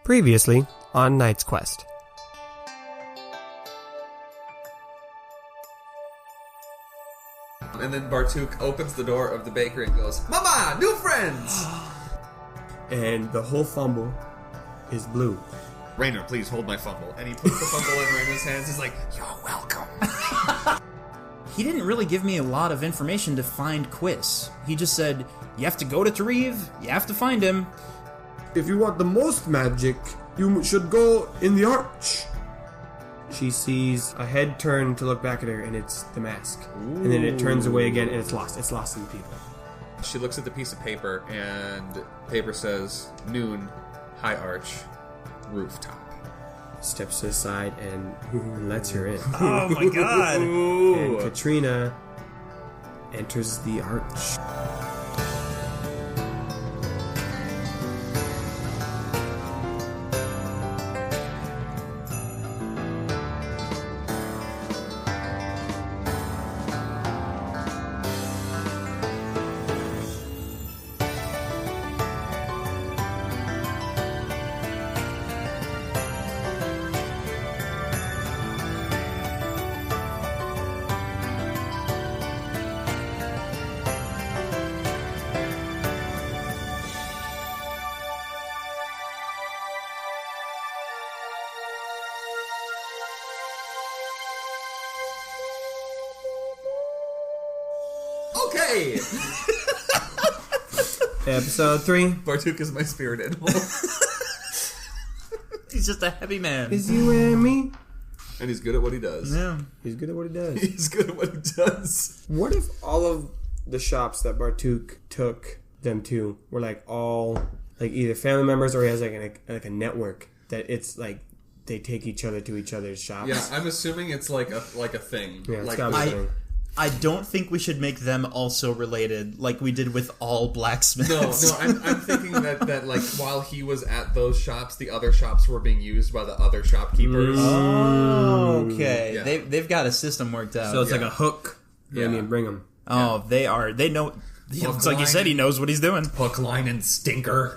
Previously on Knight's Quest. And then Bartuk opens the door of the bakery and goes, "Mama, new friends!" And the whole fumble is blue. Rainer, please hold my fumble. And he puts the fumble in Rainer's hands. He's like, "You're welcome." He didn't really give me a lot of information to find Quiz. He just said, you have to go to Tariv, you have to find him. If you want the most magic, you should go in the arch. She sees a head turn to look back at her, and it's the mask. Ooh. And then it turns away again, and it's lost. It's lost in the people. She looks at the piece of paper, and paper says, "Noon, high arch, rooftop." Steps to the side and lets her in. Oh my god! And Katrina enters the arch. Okay! Episode 3. Bartuk is my spirit animal. He's just a heavy man. Is you and me? And he's good at what he does. Yeah. He's good at what he does. He's good at what he does. What if all of the shops that Bartuk took them to were all either family members, or he has like a network that it's like they take each other to each other's shops? Yeah, I'm assuming it's like a thing. Yeah, it's like gotta be a thing. I don't think we should make them also related, like we did with all blacksmiths. No, I'm thinking that while he was at those shops, the other shops were being used by the other shopkeepers. Oh, okay. Yeah. They've got a system worked out. So it's like a hook. Yeah, I mean, bring them. Oh, they are. They know. It's like you said, he knows what he's doing. Hook, line, and stinker.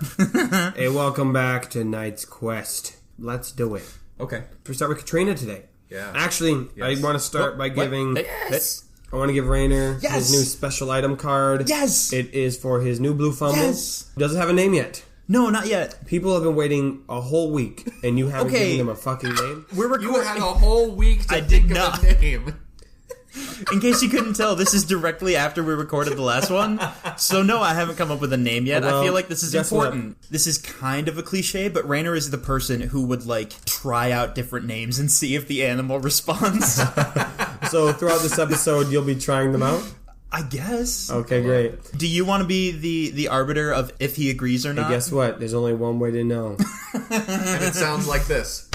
Hey, welcome back to Knight's Quest. Let's do it. Okay. We start with Katrina today. Yeah. Actually, Yes. I want to start by giving... Yes! I want to give Rainer Yes! his new special item card. Yes! It is for his new blue fumble. Yes! Doesn't have a name yet. No, not yet. People have been waiting a whole week, and you haven't Okay. given them a fucking name. We're recording. You had a whole week to I think did of not. a name. In case you couldn't tell, this is directly after we recorded the last one. So no, I haven't come up with a name yet. Well, I feel like this is guess important. This is kind of a cliche, but Rainer is the person who would try out different names and see if the animal responds. So throughout this episode, you'll be trying them out? I guess. Okay, great. Do you want to be the arbiter of if he agrees or not? Hey, guess what? There's only one way to know. And it sounds like this.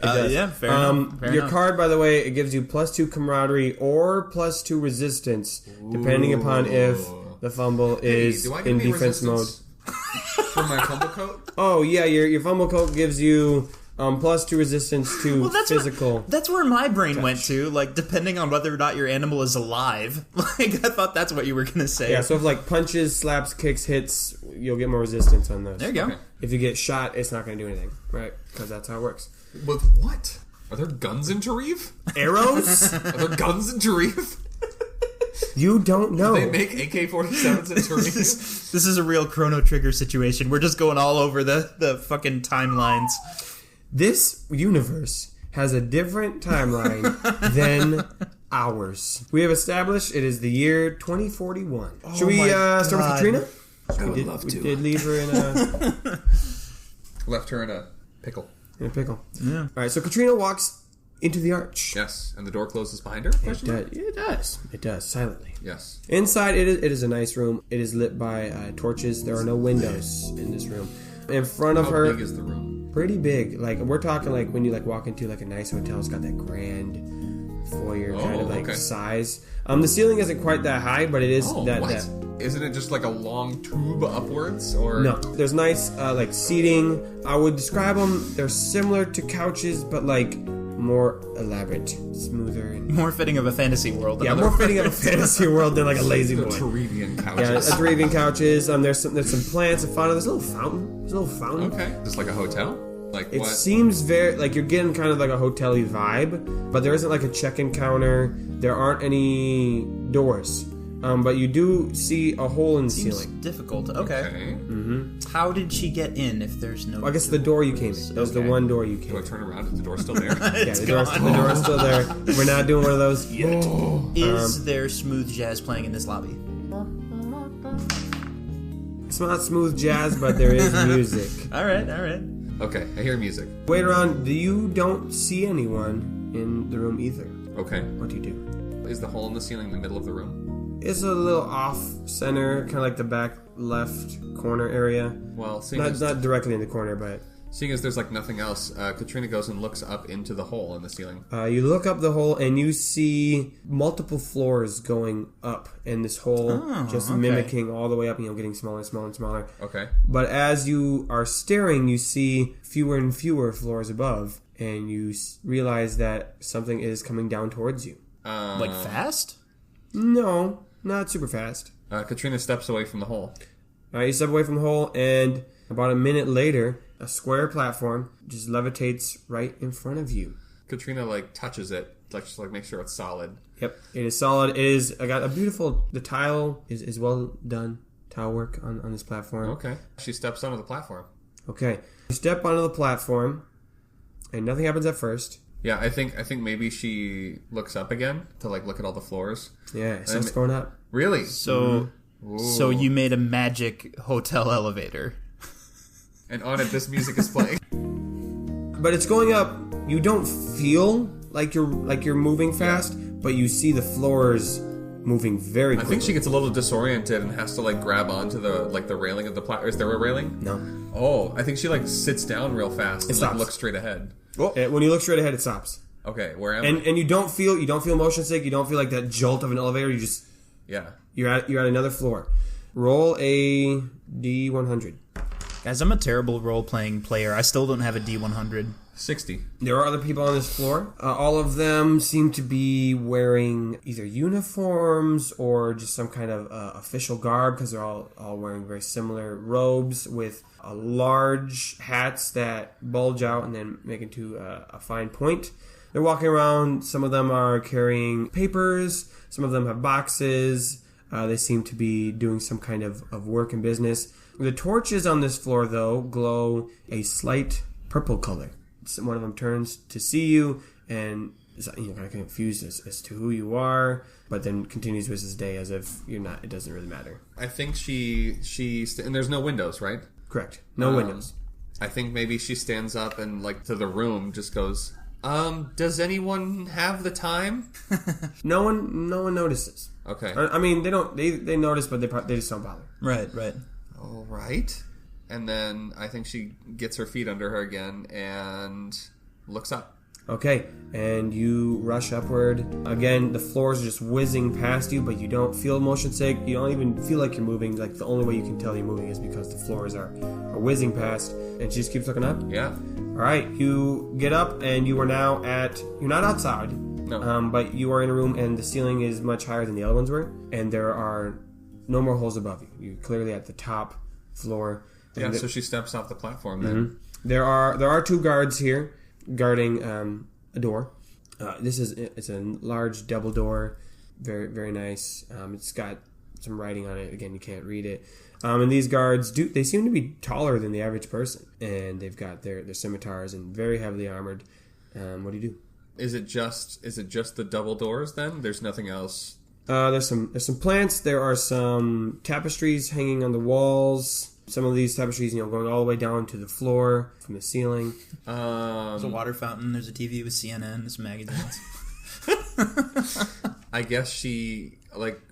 Yeah, fair enough. Fair your enough. card, by the way, it gives you +2 camaraderie or +2 resistance, depending upon if the fumble is do I get in any defense mode. resistance for my fumble coat? Oh yeah, your fumble coat gives you +2 resistance to physical. That's where my brain went to. Depending on whether or not your animal is alive. I thought that's what you were gonna say. Yeah, so if punches, slaps, kicks, hits, you'll get more resistance on those. There you go. Okay. If you get shot, it's not going to do anything, right? Because that's how it works. With what? Are there guns in Tariv? Arrows? Are there guns in Tariv? You don't know. They make AK-47s in Tariv? This is a real Chrono Trigger situation. We're just going all over the fucking timelines. This universe has a different timeline than ours. We have established it is the year 2041. Should we start with Katrina? I would love to. We did leave her in a... Left her in a pickle. in a pickle. Yeah. All right, so Katrina walks into the arch. Yes, and the door closes behind her? It does, silently. Yes. Inside, it is a nice room. It is lit by torches. There are no windows in this room. In front of her... How big is the room? Pretty big. We're talking when you walk into a nice hotel, it's got that grand foyer kind of size. The ceiling isn't quite that high, but it is that. Isn't it just a long tube upwards, or no? There's nice seating. I would describe them. They're similar to couches, but more elaborate, smoother, and more fitting of a fantasy world. Yeah, more fitting of a fantasy world than a lazy boy. Tarivian couches. Yeah, a Tarivian couches. There's some plants in front of. There's a little fountain. Okay, just like a hotel. Like It what? seems very like you're getting kind of like a hotel-y vibe, but there isn't like a check-in counter. There aren't any doors, but you do see a hole in the Seems ceiling. difficult. Okay. Okay. How did she get in if there's no... Well, I guess the door you came in. That was the Okay. one door you came Do I in. turn around? Is the door still there? Yeah, the door's still there. We're not doing one of those yet. Is there smooth jazz playing in this lobby? It's not smooth jazz, but there is music. All right, all right. Okay, I hear music. Wait around. You don't see anyone in the room either. Okay. What do you do? Is the hole in the ceiling in the middle of the room? It's a little off center, kind of like the back left corner area. Well, seeing Not as directly in the corner, but there's like nothing else, Katrina goes and looks up into the hole in the ceiling. you look up the hole and you see multiple floors going up, and this hole just okay. mimicking all the way up, getting smaller and smaller and smaller. Okay. But as you are staring, you see fewer and fewer floors above, and you realize that something is coming down towards you. Like fast? No, not super fast. Katrina steps away from the hole. You step away from the hole, and about a minute later, a square platform just levitates right in front of you. Katrina like touches it, just make sure it's solid. Yep, it is solid. It is. I got a beautiful. The tile is well done. Tile work on this platform. Okay. She steps onto the platform. Okay, you step onto the platform, and nothing happens at first. Yeah, I think maybe she looks up again to look at all the floors. Yeah, it starts going up. Really? So you made a magic hotel elevator. And on it, this music is playing. But it's going up. You don't feel like you're moving fast, but you see the floors moving very I quickly. think she gets a little disoriented and has to grab onto the railing of the platform. Is there a railing? No. Oh, I think she sits down real fast and stops. looks straight ahead. When you look straight ahead, it stops. Okay, where am I? And you don't feel motion sick. You don't feel like that jolt of an elevator. You just Yeah. you're at another floor. Roll a D100. Guys, I'm a terrible role-playing player. I still don't have a D100. 60. There are other people on this floor. All of them seem to be wearing either uniforms or just some kind of official garb, because they're all wearing very similar robes with large hats that bulge out and then make into a fine point. They're walking around. Some of them are carrying papers. Some of them have boxes. They seem to be doing some kind of work and business. The torches on this floor, though, glow a slight purple color. One of them turns to see you and is kind of confused as to who you are, but then continues with his day as if you're not. It doesn't really matter. I think and there's no windows, right? Correct. No windows. I think maybe she stands up and to the room just goes, does anyone have the time? No one notices. Okay. I mean, they don't. They notice, but they just don't bother. Right. All right. And then I think she gets her feet under her again and looks up. Okay, and you rush upward. Again, the floors are just whizzing past you, but you don't feel motion sick. You don't even feel like you're moving. The only way you can tell you're moving is because the floors are whizzing past. And she just keeps looking up. Yeah. All right, you get up, and you are now you're not outside. No. But you are in a room, and the ceiling is much higher than the other ones were. And there are no more holes above you. You're clearly at the top floor. Yeah, so she steps off the platform then. There are two guards here guarding a door. It's a large double door, very very nice. It's got some writing on it. Again, you can't read it. And these guards they seem to be taller than the average person, and they've got their scimitars and very heavily armored. What do you do? Is it just the double doors then? There's nothing else. There's some plants. There are some tapestries hanging on the walls. Some of these tapestries, going all the way down to the floor from the ceiling. There's a water fountain. There's a TV with CNN. There's magazines. I guess she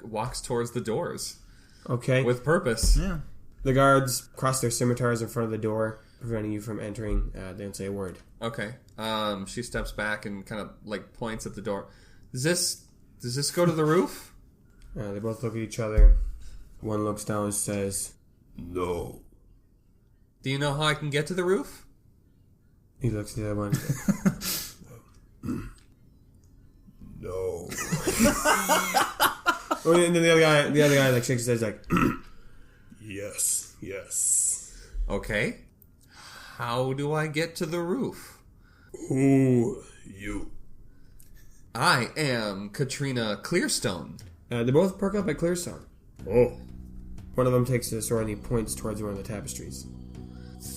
walks towards the doors. Okay. With purpose. Yeah. The guards cross their scimitars in front of the door, preventing you from entering. They don't say a word. Okay. She steps back and kind of points at the door. Does this go to the roof? They both look at each other. One looks down and says, "No." Do you know how I can get to the roof? He looks at the other one. No. And then the other guy shakes his head like, yes. Okay. How do I get to the roof? Who you? I am Katrina Clearstone. They both perk up at Clearstone. Oh. One of them takes the sword and he points towards one of the tapestries.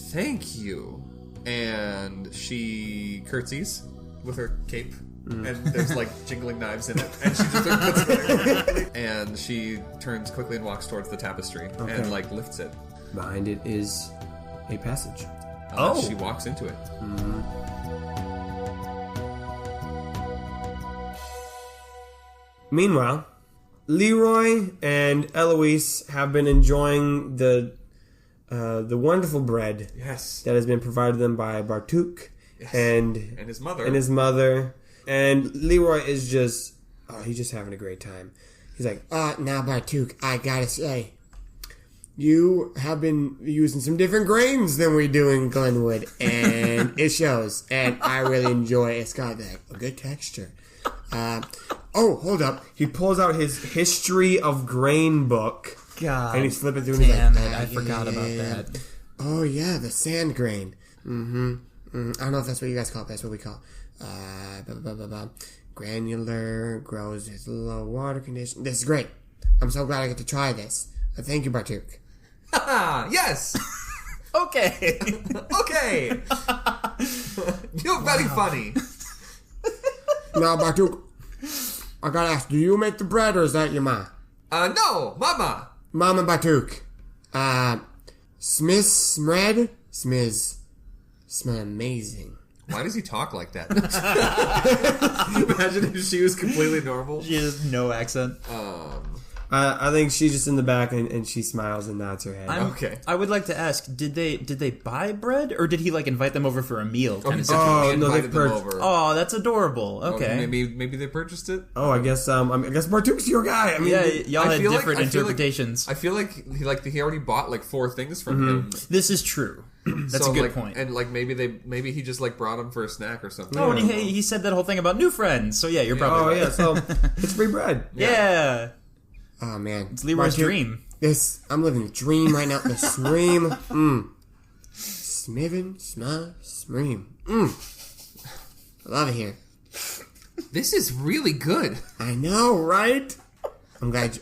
Thank you. And she curtsies with her cape. And there's like jingling knives in it. And she just puts it there. And she turns quickly and walks towards the tapestry and like lifts it. Behind it is a passage. She walks into it. Meanwhile, Leroy and Eloise have been enjoying the wonderful bread Yes. that has been provided them by Bartuk and his mother. And Leroy is just, he's just having a great time. He's like, now Bartuk, I gotta say, you have been using some different grains than we do in Glenwood, and it shows, and I really enjoy it. It's got a good texture. Hold up. He pulls out his History of Grain book. God. And he's flipping through and he's Damn like, it, I forgot about that. Oh, yeah, the sand grain. I don't know if that's what you guys call it, but that's what we call it. Granular, grows with low water condition. This is great. I'm so glad I get to try this. Thank you, Bartuk. Yes! Okay. Okay! You're very funny. Now, Bartuk, I gotta ask, do you make the bread or is that your ma? No, Mama. Mama Bartuk. Smith, Smiz. Smell amazing. Why does he talk like that? Imagine if she was completely normal. She has no accent. I think she's just in the back and she smiles and nods her head. Okay. I would like to ask, did they buy bread or did he like invite them over for a meal? Kind of Definitely no, invited they've them over. Oh, that's adorable. Okay. Maybe they purchased it. Oh, I guess Bartuk's your guy. I mean, Yeah, y'all I had feel like- different I feel like- interpretations. I feel like he already bought like 4 things from him. This is true. That's So, a good like, point. And like maybe he just like brought him for a snack or something. Oh, and he said that whole thing about new friends. So yeah, you're probably oh right. yeah, so it's free bread. Yeah. Oh man, It's Leroy's dream. I'm living a dream right now. The stream. Smivin, Smream. I love it here. This is really good. I know, right? I'm glad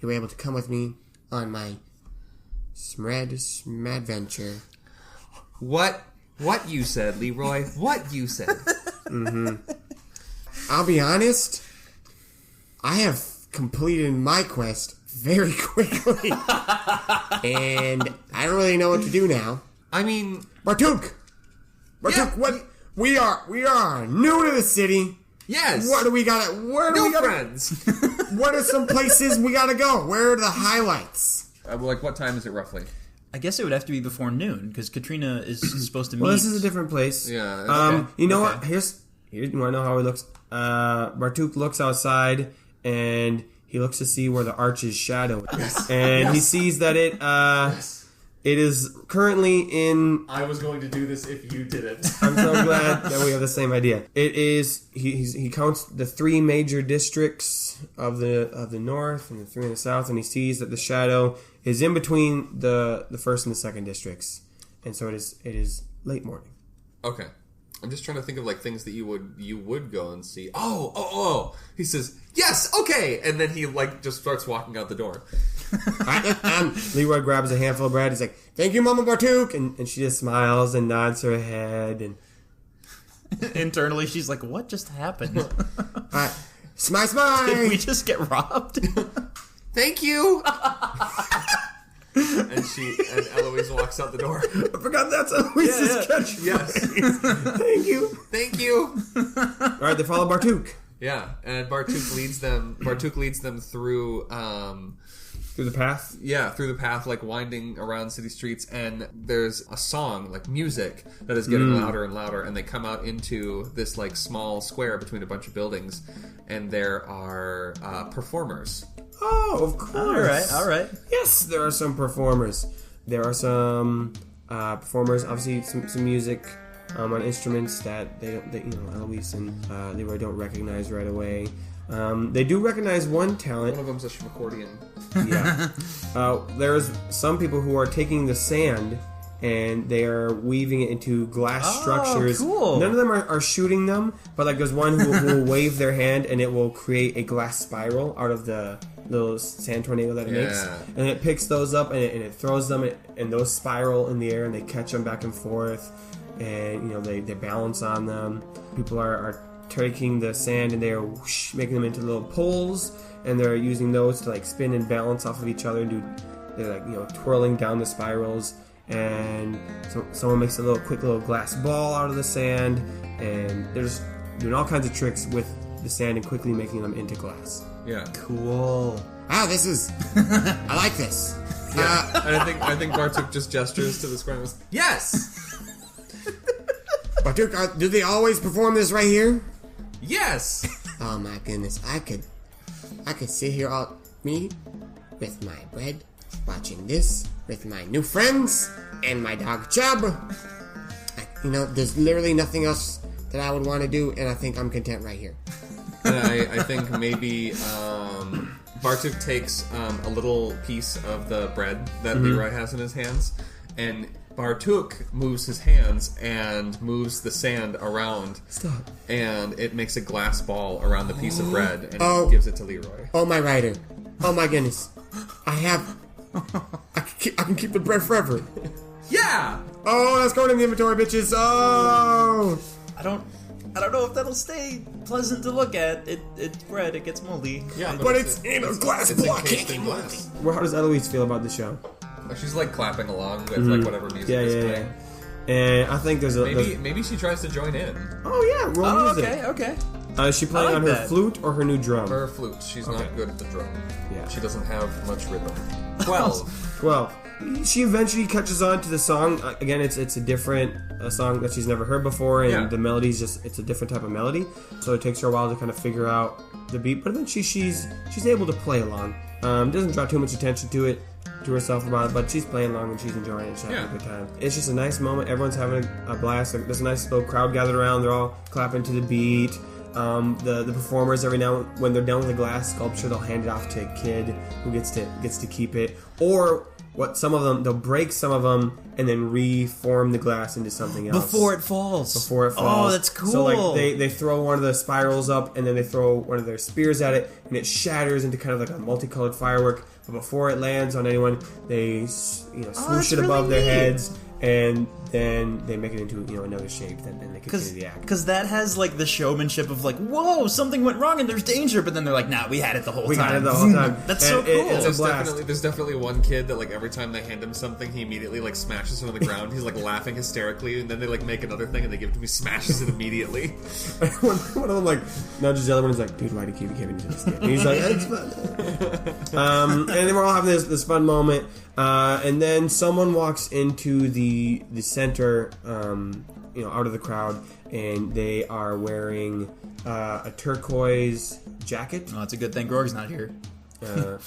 you were able to come with me on my Smadventure. What you said, Leroy? What you said? I'll be honest, I have completed my quest very quickly. And I don't really know what to do now. I mean, Bartuk, Yeah. what? We are new to the city. yes. What do we gotta? Where do we New gotta? friends. What are some places we gotta go? Where are the highlights? Like, what time is it roughly? I guess it would have to be before noon because Katrina is supposed to meet. Well, this is a different place. Yeah, You know Okay. what? Here's you want to know how he looks. Bartuk looks outside and he looks to see where the arch's shadow is, and he sees that it is currently in. I was going to do this if you didn't. I'm so glad that we have the same idea. It is. He counts the 3 major districts of the north and the 3 in the south, and he sees that the shadow is in between the first and the second districts, and so it is late morning. Okay. I'm just trying to think of like things that you would go and see. Oh. He says, "Yes, okay." And then he like just starts walking out the door. Leroy grabs a handful of bread. He's like, "Thank you, Mama Bartuk," and she just smiles and nods her head. And Internally, she's like, "What just happened? smile. Did we just get robbed?" Thank you. and Eloise walks out the door. I forgot that's Eloise's catchphrase. Yes. Thank you. All right, they follow Bartuk Yeah, and Bartuk leads them. Through. through the path. Yeah, through the path, like winding around city streets, and there's a song, like music, that is getting louder and louder, and they come out into this like small square between a bunch of buildings, and there are performers. Oh, of course. All right. Yes, there are some performers. There are some performers. Obviously, some music on instruments that Eloise and Leroy don't recognize right away. They do recognize one talent. One of them's a accordion. Yeah. There's some people who are taking the sand and they are weaving it into glass structures. Cool. None of them are shooting them, but like there's one who will wave their hand and it will create a glass spiral out of the little sand tornado that it makes, and it picks those up and it throws them, and those spiral in the air and they catch them back and forth, and they balance on them. People are taking the sand and they are making them into little poles, and they're using those to like spin and balance off of each other, and they're like twirling down the spirals. And so someone makes a quick little glass ball out of the sand, and they're just doing all kinds of tricks with the sand and quickly making them into glass. Yeah. Cool. Wow, this is... I like this. Yeah. And I think Bartuk just gestures to the square and goes, yes! Bartuk, do they always perform this right here? Yes! Oh my goodness, I could sit here with my bread, watching this, with my new friends, and my dog Chubb. There's literally nothing else that I would want to do, and I think I'm content right here. And I think maybe Bartuk takes a little piece of the bread that Leroy has in his hands, and Bartuk moves his hands and moves the sand around. Stop. And it makes a glass ball around the piece of bread, and gives it to Leroy. Oh, my rider. Oh my goodness. I can keep the bread forever. Yeah! Oh, that's going in the inventory, bitches. Oh! I don't know if that'll stay pleasant to look at. It's bread. It gets moldy. Yeah, But it's in a glass block. encased in glass. Well, how does Eloise feel about the show? She's like clapping along with like whatever music is playing. And I think there's a... Maybe she tries to join in. Oh, yeah, roll music. Okay. Is she playing I like on her that. flute or her new drum? Her flute. She's not good at the drum. Yeah. She doesn't have much rhythm. 12. Well, she eventually catches on to the song. Again, it's a different song that she's never heard before, and the melody's it's a different type of melody. So it takes her a while to kind of figure out the beat, but eventually she's able to play along. Doesn't draw too much attention to herself about it, but she's playing along and she's enjoying it. She's having a good time. It's just a nice moment. Everyone's having a blast. There's a nice little crowd gathered around. They're all clapping to the beat. The performers, every now when they're done with the glass sculpture, they'll hand it off to a kid who gets to keep it. Or some of them, they'll break some of them and then reform the glass into something else Before it falls. Oh, that's cool. So like they throw one of the spirals up, and then they throw one of their spears at it, and it shatters into kind of like a multicolored firework. But before it lands on anyone, they swoosh it above their heads, and then they make it into another shape. Then they continue the act. Because that has like the showmanship of like, whoa, something went wrong and there's danger, but then they're like, nah, we had it the whole time. We got it the whole time. That's so cool. It's a blast. There's definitely one kid that like every time they hand him something, he immediately like smashes it on the ground. He's like laughing hysterically, and then they like make another thing and they give it to him. He smashes it immediately. One of them like nudges the other one. He's like, "Dude, why do you keep giving me this?" And he's like, "It's fun." And then we're all having this fun moment, and then someone walks into the center, out of the crowd, and they are wearing a turquoise jacket. Oh, it's a good thing Grorg's not here. But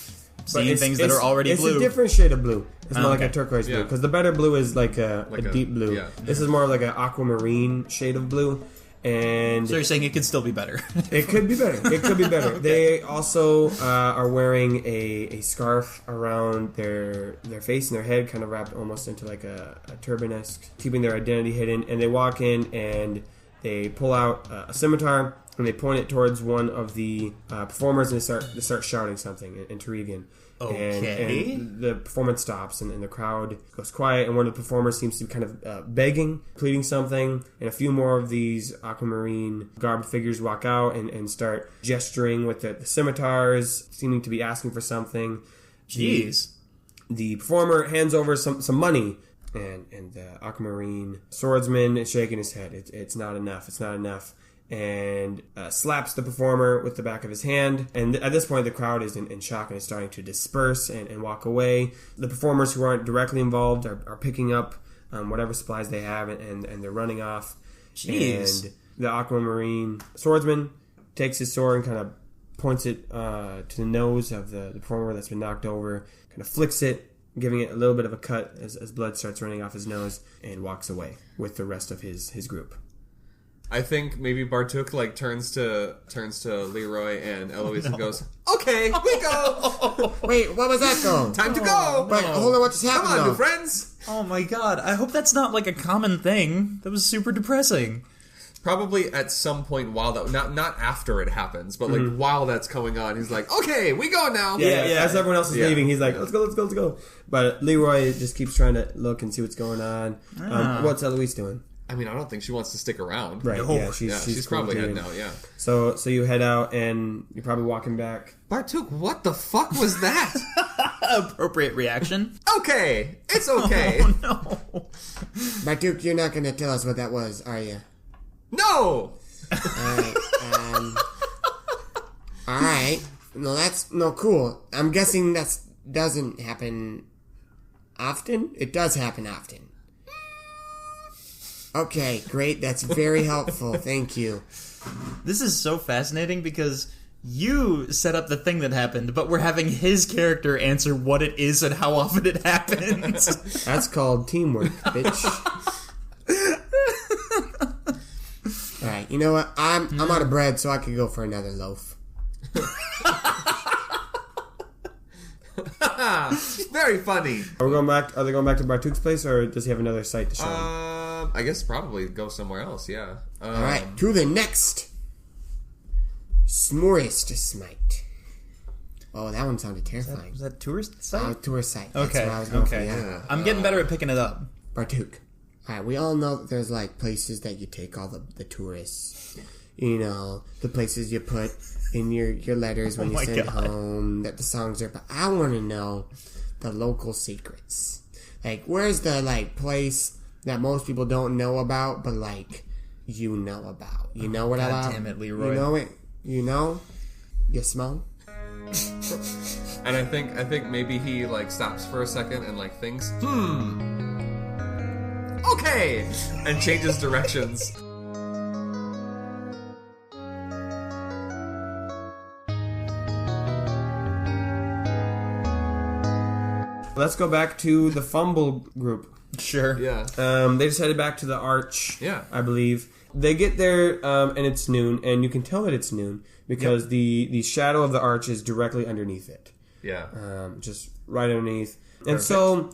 Seeing things that are already blue. It's a different shade of blue. It's more like okay. a turquoise blue, because the better blue is like a deep blue. Yeah. This is more of like an aquamarine shade of blue. And So you're saying it could still be better. it could be better. It could be better. Okay. They also are wearing a scarf around their face and their head, kind of wrapped almost into like a turban-esque, keeping their identity hidden. And they walk in and they pull out a scimitar and they point it towards one of the performers, and they start shouting something in Terivian. Okay. And the performance stops, and the crowd goes quiet, and one of the performers seems to be kind of begging, pleading something, and a few more of these aquamarine garbed figures walk out and start gesturing with the scimitars, seeming to be asking for something. Jeez. The performer hands over some money, and the aquamarine swordsman is shaking his head. It's not enough. It's not enough. And slaps the performer with the back of his hand. And at this point, the crowd is in shock and is starting to disperse and walk away. The performers who aren't directly involved are picking up whatever supplies they have, and they're running off. Jeez. And the aquamarine swordsman takes his sword and kind of points it to the nose of the performer that's been knocked over, kind of flicks it, giving it a little bit of a cut as blood starts running off his nose, and walks away with the rest of his group. I think maybe Bartuk like turns to Leroy and Eloise and goes, "Okay, we go. Wait, what was that though? Time to go. But hold on, what just Come happened on, though? new friends." Oh my god, I hope that's not like a common thing. That was super depressing. Probably at some point while that not after it happens, but like while that's going on, he's like, "Okay, we go now." Yeah. As everyone else is leaving, he's like, let's go. But Leroy just keeps trying to look and see what's going on. What's Eloise doing? I mean, I don't think she wants to stick around. Right, yeah, she's probably heading out, yeah. So you head out, and you're probably walking back. Bartuk, what the fuck was that? Appropriate reaction. Okay, it's okay. Oh no. But Duke, you're not gonna tell us what that was, are you? No! Alright, Alright. No, cool. I'm guessing that doesn't happen often? It does happen often. Okay, great. That's very helpful. Thank you. This is so fascinating because you set up the thing that happened, but we're having his character answer what it is and how often it happens. That's called teamwork, bitch. Alright, you know what? I'm out of bread, so I could go for another loaf. Very funny. Are they going back to Bartuk's place, or does he have another site to show him? I guess probably go somewhere else, yeah. Alright, to the next Smorest Smite. Oh, that one sounded terrifying. Was that a tourist site? Tourist site. That's Okay, what I was going okay. for, yeah. I'm getting better at picking it up. Bartuk. Alright, we all know that there's like places that you take all the tourists. You know, the places you put in your letters when you my send God. home, that the songs are. But I want to know the local secrets. Like, where's the like place that most people don't know about, but like you know about? You know what God about? damn it, Leroy. You know it. You know. You smell. And I think maybe he like stops for a second and like thinks, okay, and changes directions. Let's go back to the Fumble group. Sure. Yeah. They just headed back to the Arch, Yeah. I believe. They get there, and it's noon, and you can tell that it's noon because the shadow of the Arch is directly underneath it. Yeah. Just right underneath. And so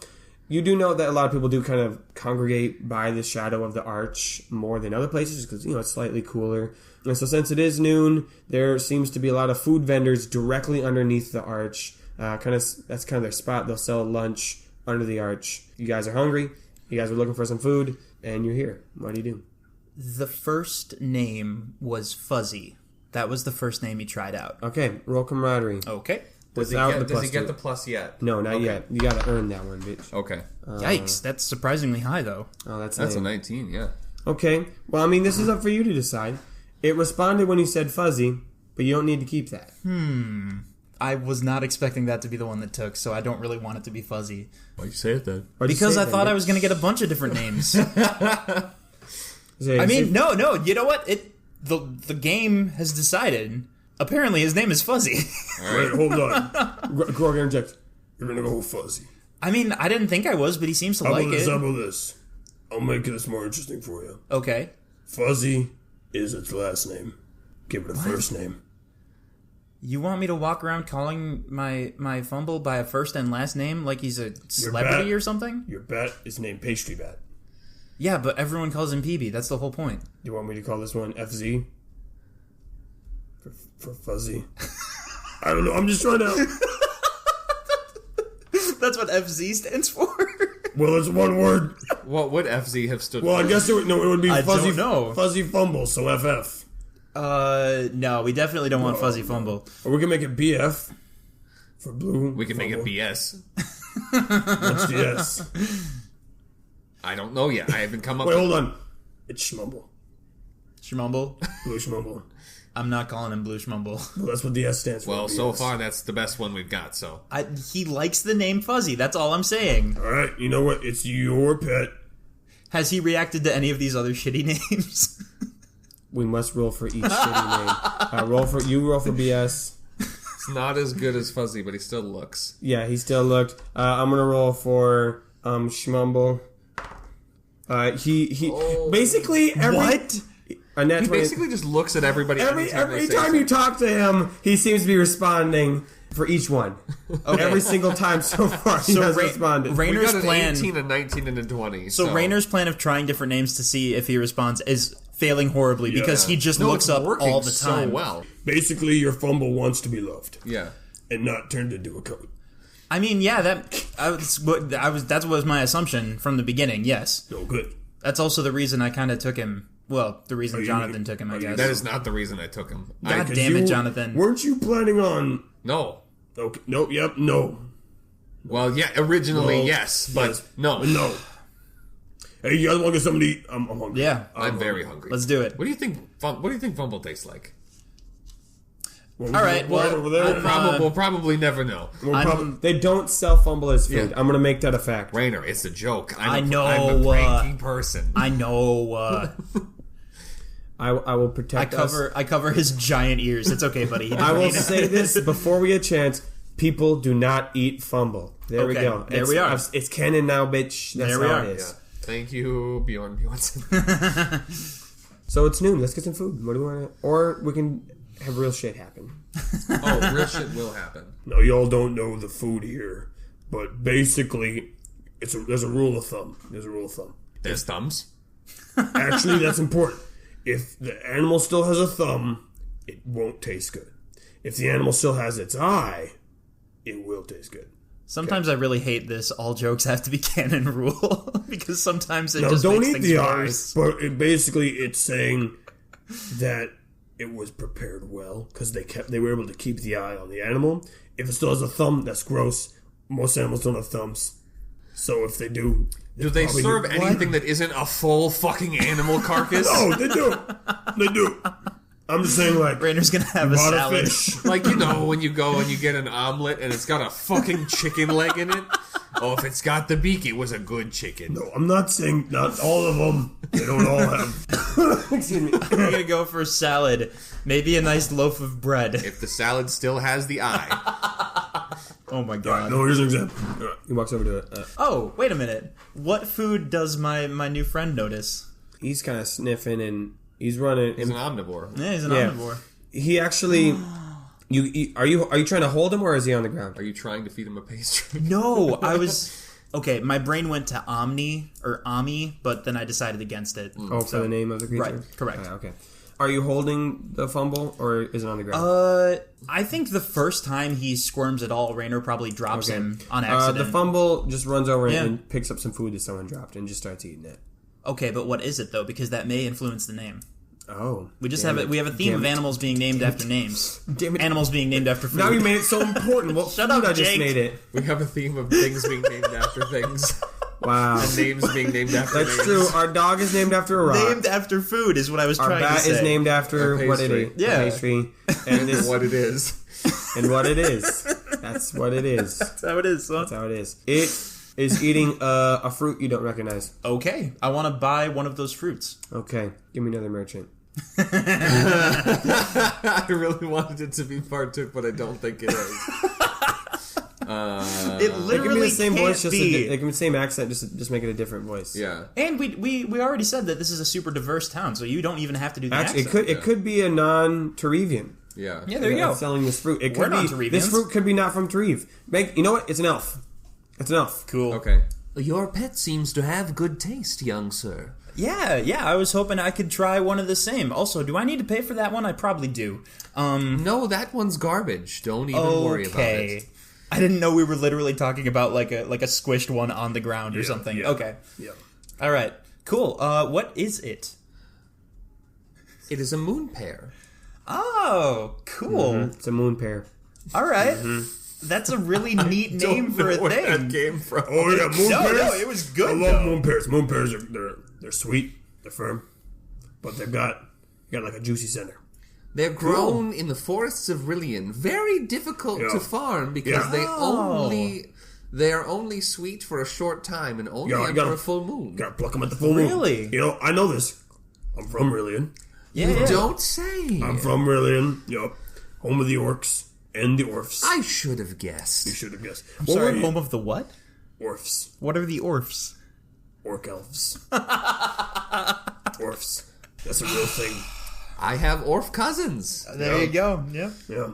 you do know that a lot of people do kind of congregate by the shadow of the Arch more than other places because, you know, it's slightly cooler. And so since it is noon, there seems to be a lot of food vendors directly underneath the Arch. That's kind of their spot. They'll sell lunch under the Arch. You guys are hungry. You guys are looking for some food, and you're here. What do you do? The first name was Fuzzy. That was the first name he tried out. Okay, roll camaraderie. Okay. Does he Without get, the does plus he get two. the plus yet? No, not Okay. yet. You gotta earn that one, bitch. Okay. Yikes, that's surprisingly high, though. Oh, that's That's a lame. 19, yeah. Okay. Well, I mean, this is up for you to decide. It responded when you said fuzzy, but you don't need to keep that. I was not expecting that to be the one that took, so I don't really want it to be Fuzzy. Why you say it then? Why'd you Because say I that, thought I bitch? was going to get a bunch of different names. Say- I mean, say- no, you know what? The game has decided. Apparently, his name is Fuzzy. Wait, hold on. Grorg interjects. You're gonna go fuzzy. I mean, I didn't think I was, but he seems to like it. How about this? I'll make this more interesting for you. Okay. Fuzzy is its last name. Give it a first name. You want me to walk around calling my fumble by a first and last name like he's a celebrity bat. or something? Your bat is named Pastry Bat. Yeah, but everyone calls him PB. That's the whole point. You want me to call this one FZ? For fuzzy? I don't know. I'm just trying to. That's what FZ stands for? Well, it's one word. What would FZ have stood Well, I for? guess it would be I fuzzy. don't know. Fuzzy fumble. So FF. No, we definitely don't want Fuzzy Fumble. Or we can make it BF for blue. We can make it fumble. BS. What's the S? I don't know yet. I haven't come up Wait, with... hold on. It's Schmumble. Schmumble? Blue Schmumble. I'm not calling him Blue Schmumble. Well, that's what the S stands for. Well, so BS. far, that's the best one we've got, so... He likes the name Fuzzy. That's all I'm saying. All right, you know what? It's your pet. Has he reacted to any of these other shitty names? We must roll for each shitty name. Roll for BS. It's not as good as Fuzzy, but he still looks. Yeah, he still looked. I'm gonna roll for Schmumble. He basically every What? A nat He 20. basically just looks at everybody Every anytime they say time you something. talk to him, he seems to be responding for each one. Every single time so far, he has responded. We Rainer's got an plan. 18, a 19, and a 20. So Rainer's plan of trying different names to see if he responds is failing horribly because he just looks it's up working all the time. so well. Basically, your fumble wants to be loved Yeah. and not turned into a coat. I mean, yeah, that was my assumption from the beginning. Yes, No good. that's also the reason I kind of took him. Well, the reason Jonathan took him, I guess. That is not the reason I took him. God damn it, Jonathan. Weren't you planning on... No. Okay, no, yep, no. Well, yeah, originally, No. yes, but Yes. no. No. Hey, you guys want to get something to eat? I'm hungry. Yeah, I'm very hungry. let's do it. What do you think? What do you think Fumble tastes like? Well, All right, well, over there. We'll probably never know. They don't sell fumble as food. Yeah. I'm going to make that a fact. Rainer, it's a joke. I I'm know, a pranky person. I know. I will protect us. I cover his giant ears. It's okay, buddy. He I doesn't will need it. say this before we get a chance. People do not eat fumble. There we Okay, go. there we are. It's canon now, bitch. That's There we how are. it is. Thank you, Bjorn Bjornsson. So it's noon. Let's get some food. What do we want to... Or we can have real shit happen. Oh, real shit will happen. No, y'all don't know the food here. But basically, there's a rule of thumb. There's thumbs. Actually, that's important. If the animal still has a thumb, it won't taste good. If the animal still has its eye, it will taste good. Sometimes I really hate this. All jokes have to be canon rule because sometimes it Now, just don't makes eat things the worse. eye, but it's saying that it was prepared well because they were able to keep the eye on the animal. If it still has a thumb, that's gross. Most animals don't have thumbs, so if they do, Do they probably serve do- anything that isn't a full fucking animal carcass? Oh, they do. They do. I'm just saying, like, Rainer's gonna have a bought a salad. fish. Like, you know, when you go and you get an omelet and it's got a fucking chicken leg in it? Oh, if it's got the beak, it was a good chicken. No, I'm not saying not all of them. They don't all have. Excuse me. We're gonna go for salad. Maybe a nice loaf of bread. If the salad still has the eye. Oh my god. No, here's an example. He walks over to it. Oh, wait a minute. What food does my new friend notice? He's kind of sniffing and he's running. He's an omnivore. Yeah, he's an Yeah. omnivore. He actually. Are you trying to hold him or is he on the ground? Are you trying to feed him a pastry? No, I was... Okay, my brain went to Omni, or Ami, but then I decided against it. Oh, for the name of the creature? Right, correct. Okay. Are you holding the fumble or is it on the ground? I think the first time he squirms at all, Rainer probably drops him on accident. The fumble just runs over Yeah. and picks up some food that someone dropped and just starts eating it. Okay, but what is it though? Because that may influence the name. Oh. We just damn have it. we have a theme Damn of it. animals being named after names. Damn it. Animals being named after food. Now you made it so important. What Shut food up, I just Jake. made it. We have a theme of things being named after things. Wow. And names being named after That's names. true. Our dog is named after a rock. named after food is what I was Our trying to bat say. is named after A what it pastry. is. Yeah. A pastry. And this What it is. and what it is. That's what it is. That's how it is. Son. That's how it is. It is eating a fruit you don't recognize. Okay, I want to buy one of those fruits. Okay, give me another merchant. I really wanted it to be partook, but I don't think it is. It They give me literally the same can't voice, be. they give me the same accent, just make it a different voice. Yeah. And we already said that this is a super diverse town, so you don't even have to do the Actually, accent. it could be a non-Terevian. Yeah. Yeah, there you go. That's selling this fruit. It We're could not be Terevians. this fruit could be not from Tereve. You know what? It's an elf. It's an elf. Cool. Okay. Your pet seems to have good taste, young sir. Yeah. I was hoping I could try one of the same. Also, do I need to pay for that one? I probably do. No, that one's garbage. Don't even worry about it. I didn't know we were literally talking about like a squished one on the ground or something. yeah. Okay. Yeah. All right. Cool. What is it? It is a moon pear. Oh, cool. It's a moon pear. All right. That's a really neat name for a Where that thing. came from. Oh yeah, moon pears. No, it was good. I love though. moon pears. Moon pears they're sweet, they're firm, but they've got like a juicy center. They're grown in the forests of Rillian. Very difficult Yeah. to farm because Yeah. they are only sweet for a short time and only Yeah, you after gotta- a full moon. Gotta pluck them at the full moon. Really? You know, I know this. I'm from Rillian. Yeah. Don't say. I'm from Rillian. Yup. Home of the orcs and the orphs. I should have You guessed. should have guessed. Sorry, home of the what? Orphs. What are the orphs? Orc elves. Orphs. That's a real thing. I have Orf cousins. There you go. Yep. Yeah.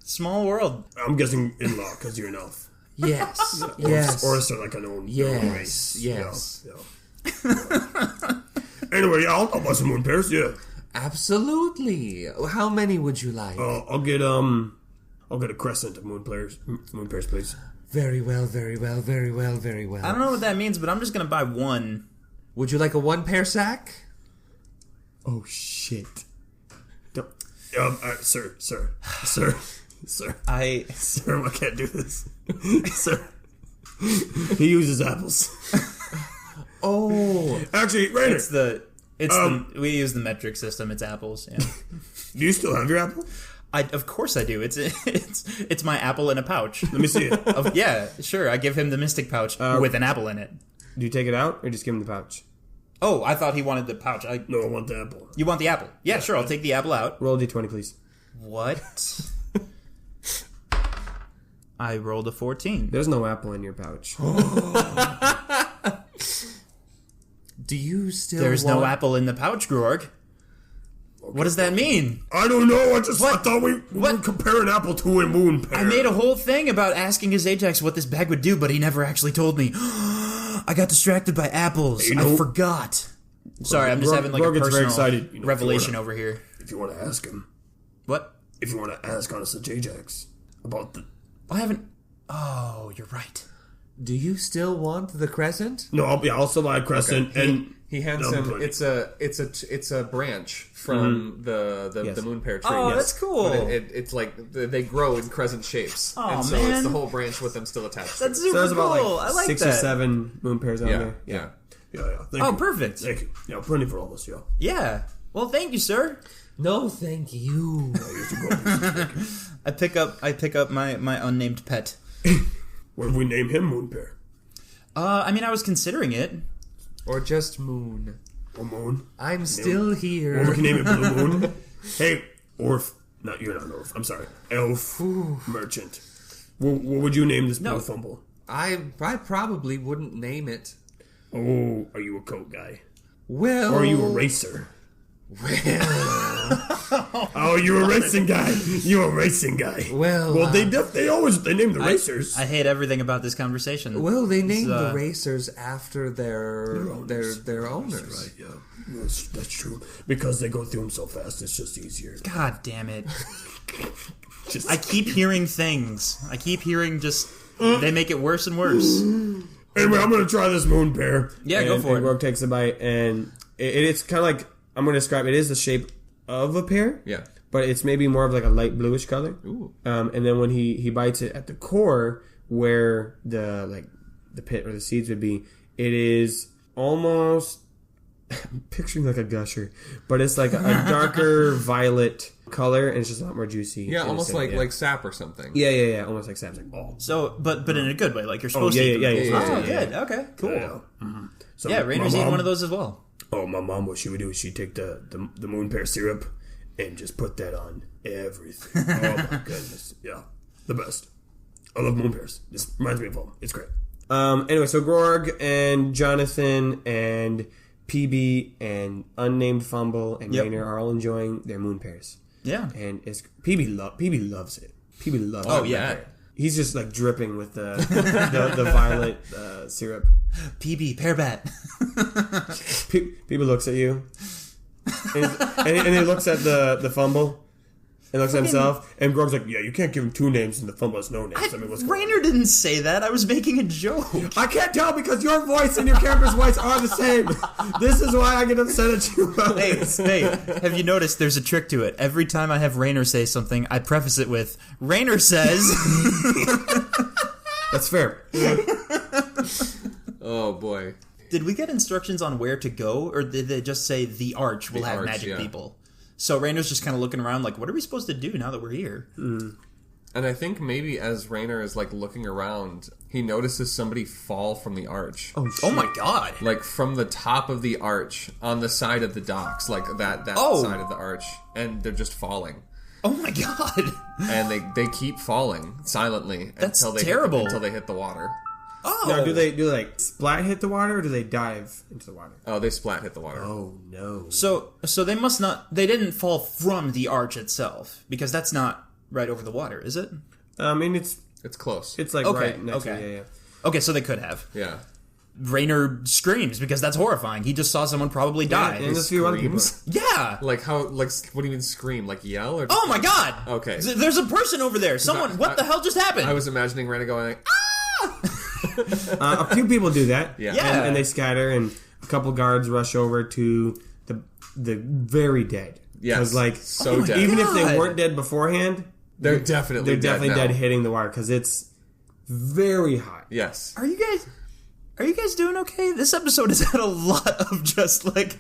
Small world. I'm guessing in-law because you're an elf. Yes. Yes. Orcs are like their own race. Yes. Yeah. Anyway, I'll buy some moon pairs. Yeah. Absolutely. How many would you like? I'll get a crescent of moon pairs, please. Very well, very well, very well, very well. I don't know what that means, but I'm just gonna buy one. Would you like a 1-pair sack? Oh shit. Don't, sir, I can't do this, sir. He uses apples. Oh, actually, Rainer. We use the metric system. It's apples. Yeah. Do you still have your apple? Of course I do. It's my apple in a pouch. Let me see it. Yeah, sure. I give him the mystic pouch with an apple in it. Do you take it out or just give him the pouch? Oh, I thought he wanted the pouch. No, I want the apple. You want the apple? Yeah, sure. I'll take the apple out. Roll a d20, please. What? I rolled a 14. There's no apple in your pouch. do you still? There's no apple in the pouch, Grorg. What does that mean? I don't know. I thought we would compare an apple to a moon pair. I made a whole thing about asking his Ajax what this bag would do, but he never actually told me. I got distracted by apples. I forgot. Sorry, I'm just having like a personal very excited. revelation over here. If you want to ask him. What? If you want to ask honest Ajax about the... I haven't... Oh, you're right. Do you still want the crescent? No, I'll still buy a crescent. Okay. And he hands him. It's a branch from the moon pear tree. Oh, that's cool. But it's like they grow in crescent shapes, and so it's the whole branch with them still attached. That's so super there's cool. about like I like 6 that. or 7 moon pairs on there. Yeah. Thank you. Perfect. Thank you. Yeah, plenty for all of us. Yeah. Yeah. Well, thank you, sir. No, thank you. I pick up my unnamed pet. What if we name him Moon Pair? I mean, I was considering it. Or just Moon. Or Moon? I'm still here. Or we can name it Blue Moon. Hey, Orf. No, you're not an Orf. I'm sorry. Elf. Merchant. What would you name this blue fumble? I probably wouldn't name it. Oh, are you a coat guy? Well... Or are you a racer? Well... Oh, you're a racing guy. You're a racing guy. Well, they name the racers. I hate everything about this conversation. Well, they named the racers after their owners. Right, yeah. That's true. Because they go through them so fast, it's just easier. God damn it. I keep hearing things. I keep hearing just... They make it worse and worse. Anyway, I'm going to try this moon pear. Yeah, go for it. Grorg takes a bite, and it's kind of like... I'm going to describe it. It is the shape of a pear. Yeah. But it's maybe more of like a light bluish color. Ooh. And then when he bites it at the core, where the pit or the seeds would be, it is almost... I'm picturing like a gusher, but it's like a darker violet color, and it's just a lot more juicy. Yeah, almost like sap or something. Yeah. Almost like sap's like ball. So, but in a good way, like you're supposed to. Yeah. Oh, good. Okay, cool. Yeah. Mm-hmm. So Rainer's eating one of those as well. Oh, my mom, what she would do is she'd take the moon pear syrup and just put that on everything. Oh my goodness. Yeah. The best. I love moon pears. This reminds me of home. It's great. Anyway, so Grorg and Jonathan and PB and Unnamed Fumble and Rainer are all enjoying their moon pears. Yeah. And PB loves it. PB loves it. Oh, yeah. He's just like dripping with the violet syrup. PB, pear bat. People looks at you, and he looks at the fumble, and looks at himself, and Grog's like, "Yeah, you can't give him 2 names, and the fumble has no names." I mean, what's going on? Rainer didn't say that. I was making a joke. I can't tell because your voice and your character's voice are the same. This is why I get upset at you. Hey, have you noticed there's a trick to it? Every time I have Rainer say something, I preface it with, Rainer says... That's fair. Oh, boy. Did we get instructions on where to go, or did they just say the arch will have magic people? So Rainer's just kind of looking around like, what are we supposed to do now that we're here? And I think maybe as Rainer is like looking around, he notices somebody fall from the arch. Oh my god. Like from the top of the arch on the side of the docks, like that side of the arch, and they're just falling. Oh my god. And they keep falling silently That's until they terrible. until they hit the water. Oh! Now, do they like splat hit the water, or do they dive into the water? Oh, they splat hit the water. Oh no! So they must not... They didn't fall from the arch itself, because that's not right over the water, is it? I mean, it's close. like Okay, right next to okay. yeah. Okay, so they could have. Yeah. Raynor screams, because that's horrifying. He just saw someone probably die. And there's a few other people. Screams? Yeah! Like how? Like what do you mean scream? Like yell or? Oh my god! Okay. There's a person over there. Someone... What the hell just happened? I was imagining Rena going like, A few people do that. Yeah. Yeah. And they scatter, and a couple guards rush over to the very dead. Yes, Because like so my dead. even if they God. weren't dead beforehand, They're definitely dead now. hitting the water because it's very hot. Yes. Are you guys doing okay? This episode has had a lot of just like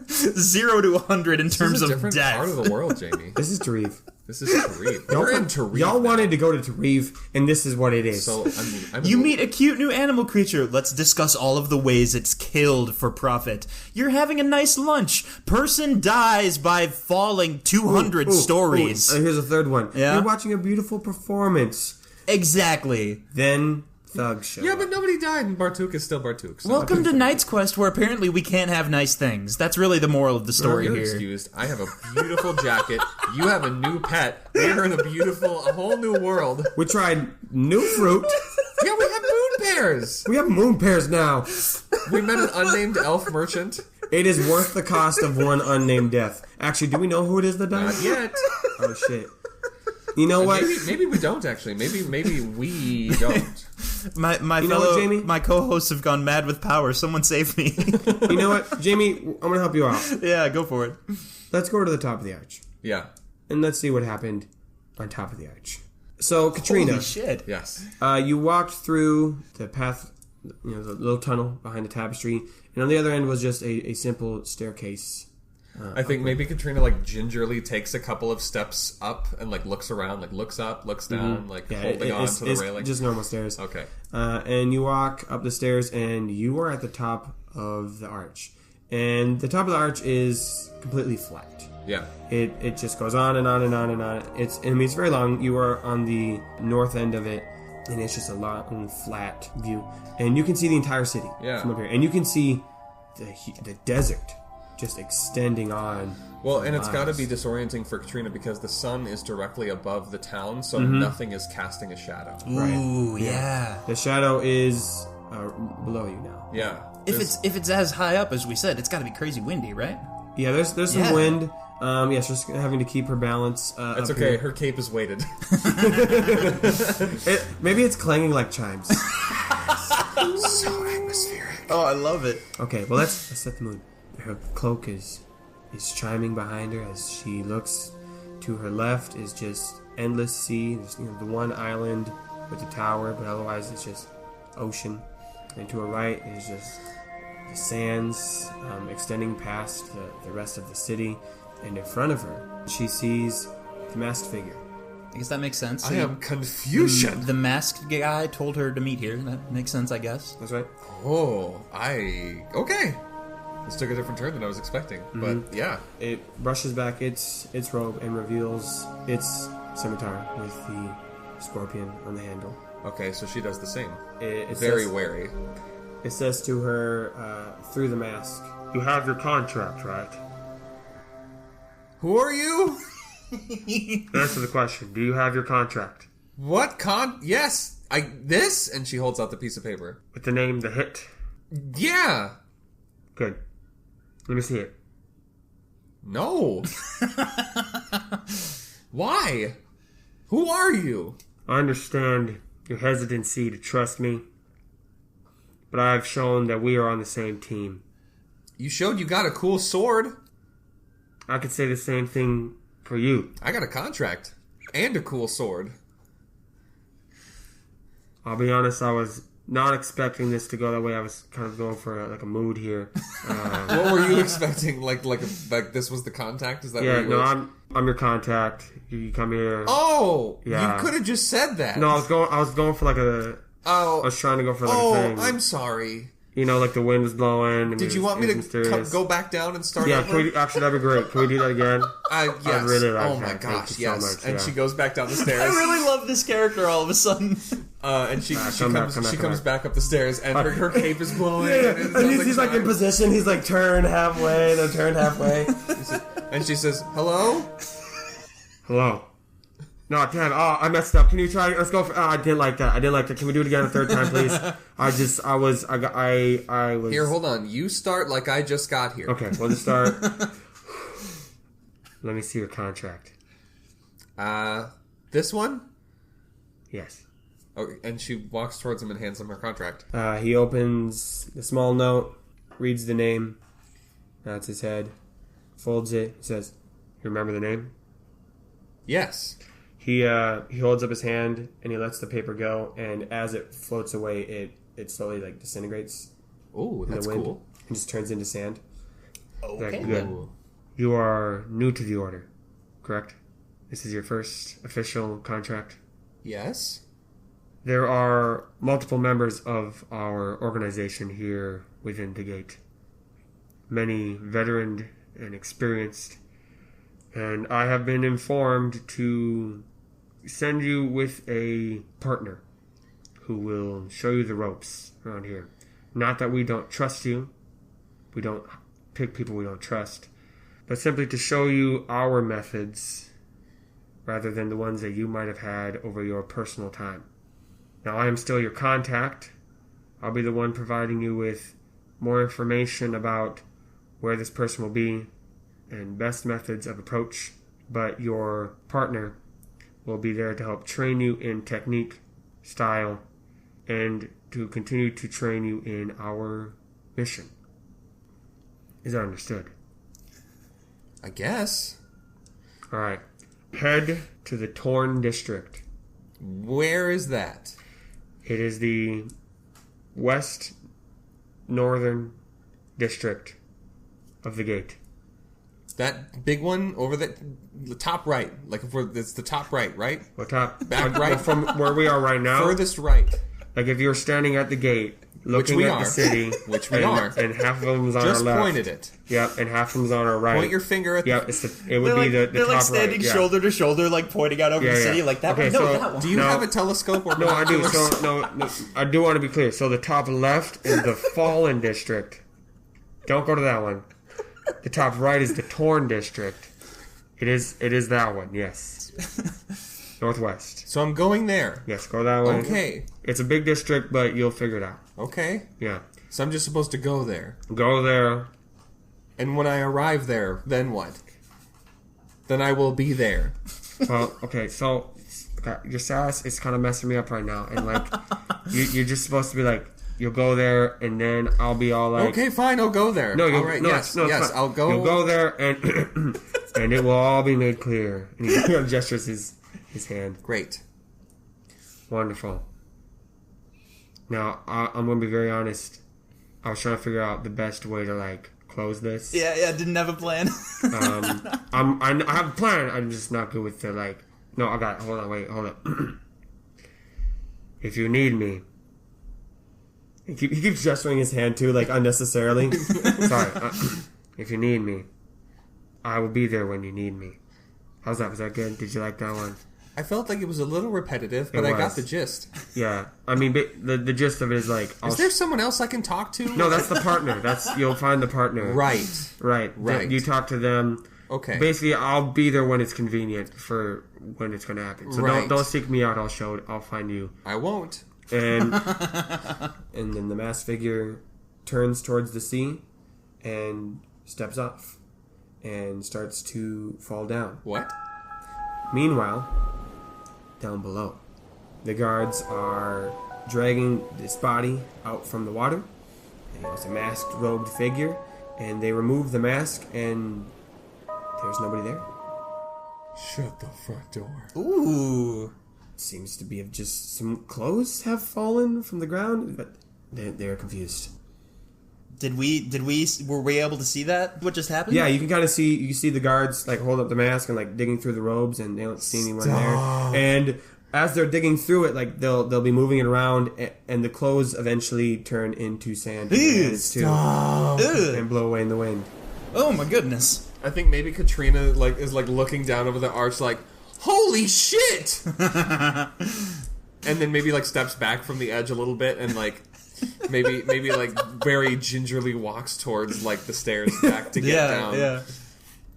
0 to 100 in This terms is a of different death. part of the world, Jamie. This is Tarif. This is Tarif. We're in Tarif. Y'all now. wanted to go to Tarif, and this is what it is. So I'm You meet a cute new animal creature. Let's discuss all of the ways it's killed for profit. You're having a nice lunch. Person dies by falling 200 stories. Here's a third one. Yeah? You're watching a beautiful performance. Exactly. Then thugs show Yeah, up. but nobody died, and Bartuk is still Bartuk. So Welcome to Knight's Quest, where apparently we can't have nice things. That's really the moral of the story You're here. excused. I have a beautiful jacket. You have a new pet. We're in a whole new world. We tried new fruit. Yeah, we have moon bears. We have moon pears now. We met an unnamed elf merchant. It is worth the cost of one unnamed death. Actually, do we know who it is that died? Not yet. Oh shit. You know what? Maybe we don't actually. Maybe we don't. My You know what, fellow, Jamie? my co-hosts have gone mad with power. Someone save me. You know what, Jamie? I'm gonna help you out. Yeah, go for it. Let's go to the top of the arch, Yeah. and let's see what happened on top of the arch. So, Katrina, Holy shit. Yes. you walked through the path, the little tunnel behind the tapestry, and on the other end was just a simple staircase. I think maybe Katrina like gingerly takes a couple of steps up and like looks around, like looks up, looks down, like holding on to the it's railing. just normal stairs. Okay. And you walk up the stairs, and you are at the top of the arch. And the top of the arch is completely flat. Yeah. It just goes on and on and on and on. It's very long. You are on the north end of it, and it's just a long, flat view. And you can see the entire city from up here. And you can see the desert just extending on. Well, and it's got to miles. be disorienting for Katrina because the sun is directly above the town, so nothing is casting a shadow. Ooh, yeah. The shadow is below you now. Yeah. If it's as high up as we said, it's got to be crazy windy, right? Yeah, there's some Yeah. wind. Yes, just having to keep her balance. It's up okay. here. Her cape is weighted. Maybe it's clanging like chimes. So atmospheric. Oh, I love it. Okay, well let's set the mood. Her cloak is chiming behind her as she looks. To her left is just endless sea. There's the one island with the tower, but otherwise it's just ocean. And to her right is just the sands extending past the rest of the city. And in front of her, she sees the masked figure. I guess that makes sense. I am confusion. The masked guy told her to meet here. That makes sense, I guess. That's right. Okay. This took a different turn than I was expecting, but yeah. It brushes back its robe and reveals its scimitar with the scorpion on the handle. Okay, so she does the same. It Very says, wary. It says to her through the mask, "You have your contract, right?" Who are you? Answer the question. Do you have your contract? What Yes, this, and she holds out the piece of paper. With the name The Hit? Yeah. Good. Let me see it. No. Why? Who are you? I understand your hesitancy to trust me, but I have shown that we are on the same team. You showed you got a cool sword. I could say the same thing for you. I got a contract and a cool sword. I'll be honest, I was not expecting this to go that way. I was kind of going for a mood here. What were you expecting? Like this was the contact? Is that Yeah, what you no, were... I'm your contact. You come here. Oh, Yeah. you could have just said that. No, I was going for like I Oh, was trying to go for like a thing. I'm sorry. You know, like the wind was blowing. And Did you want me to go back down and start Yeah, over? actually that'd be great. Can we do that again? Yes. I'd really like oh my that. Thank gosh, you so yes. much, And yeah. she goes back down the I stairs. really love this character all of a sudden. And she come comes back up the stairs, and her cape is blowing. Yeah. And, And he's like in position. He's like turned halfway, then turned halfway. And she says, "Hello." Hello. No, damn. Oh, I messed up. Can you try? Let's go. I didn't like that. Can we do it again a third time, please? I was. Here, hold on. You start like I just got here. Okay, we'll just start. Let me see your contract. This one? Yes. Okay, and she walks towards him and hands him her contract. He opens the small note, reads the name, nods his head, folds it, says, "You remember the name?" Yes. He holds up his hand and he lets the paper go, and as it floats away, it slowly like disintegrates. Oh, that's in the wind cool. And just turns into sand. Okay. Good. You are new to the order, correct? This is your first official contract. Yes. There are multiple members of our organization here within the gate. Many veteran and experienced. And I have been informed to send you with a partner who will show you the ropes around here. Not that we don't trust you. We don't pick people we don't trust. But simply to show you our methods rather than the ones that you might have had over your personal time. Now, I am still your contact. I'll be the one providing you with more information about where this person will be and best methods of approach, but your partner will be there to help train you in technique, style, and to continue to train you in our mission. Is that understood? I guess. Alright. Head to the Torn District. Where is that? It is the west northern district of the gate. That big one over the top right. Like if it's the top right, right? What top? Back right. From where we are right now. Furthest right. Like if you're standing at the gate, looking we at are. the city, Which we are. and half of them's on Just our left. pointed it. Yep, and half of them's on our right. Point your finger at Yep, it would be the they're top like standing right. Yeah. shoulder to shoulder, like pointing out over Yeah, the yeah. city, like that Okay, one. No, so that one. Do you have a telescope or No, I do. binoculars? So no, I do want to be clear. So the top left is the Fallen District. Don't go to that one. The top right is the Torn District. It is that one. Yes. Northwest. So I'm going there. Yes, go that way. Okay. It's a big district, but you'll figure it out. Okay. Yeah. So I'm just supposed to go there. Go there. And when I arrive there, then what? Then I will be there. Well, okay, so your sass is kind of messing me up right now. And, like, you're just supposed to be like, you'll go there, and then I'll be all like... Okay, fine, I'll go there. No, all right, yes, it's yes, fine. I'll go. You'll go there, and and it will all be made clear. And he gestures his hand. Great. Wonderful. Now, I'm going to be very honest. I was trying to figure out the best way to, like, close this. Yeah, didn't have a plan. I have a plan. I'm just not good with the, like... No, I got it. Hold on. If you need me... He keeps gesturing his hand, too, like, unnecessarily. Sorry. If you need me, I will be there when you need me. How's that? Was that good? Did you like that one? I felt like it was a little repetitive, but It I got was. the gist. Yeah. I mean, the gist of it is, like... Is there someone else I can talk to? No, that's the partner. You'll find the partner. Right. Right. You talk to them. Okay. Basically, I'll be there when it's convenient for when it's going to happen. So Right. don't seek me out. I'll find you. I won't. And and then the masked figure turns towards the sea and steps off and starts to fall down. What? Meanwhile, down below, the guards are dragging this body out from the water. And it's a masked, robed figure, and they remove the mask, and there's nobody there. Shut the front door. Ooh. Seems to be of just some clothes have fallen from the ground, but they're confused. Were we able to see that? What just happened? Yeah, you can kind of see. You see the guards like hold up the mask and like digging through the robes, and they don't see anyone there. And as they're digging through it, like they'll be moving it around, and the clothes eventually turn into sand in their hands, too, and blow away in the wind. Oh my goodness. I think maybe Katrina is looking down over the arch like, holy shit! and then maybe like steps back from the edge a little bit, and like maybe like very gingerly walks towards like the stairs back to get down. Yeah.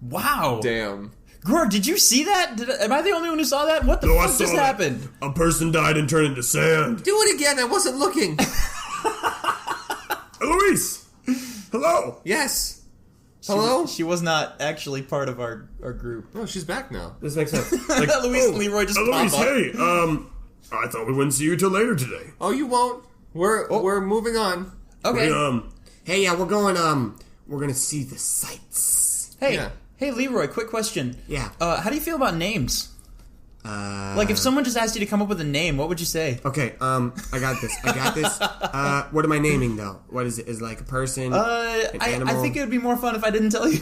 Wow. Damn. Grorg, did you see that? Am I the only one who saw that? What the fuck just happened? A person died and turned into sand. Do it again. I wasn't looking. Eloise! Hello! Yes. Hello? She was not actually part of our group. Oh, she's back now. This makes sense. Like, Eloise and Leroy just Eloise, pop up. hey, I thought we wouldn't see you till later today. Oh, you won't. We're moving on. Okay. Hey, yeah, we're gonna see the sights. Hey, Yeah. hey, Leroy. Quick question. Yeah. How do you feel about names? Like, if someone just asked you to come up with a name, what would you say? Okay, I got this. What am I naming, though? What is it? Is it like a person? An animal? I think it would be more fun if I didn't tell you.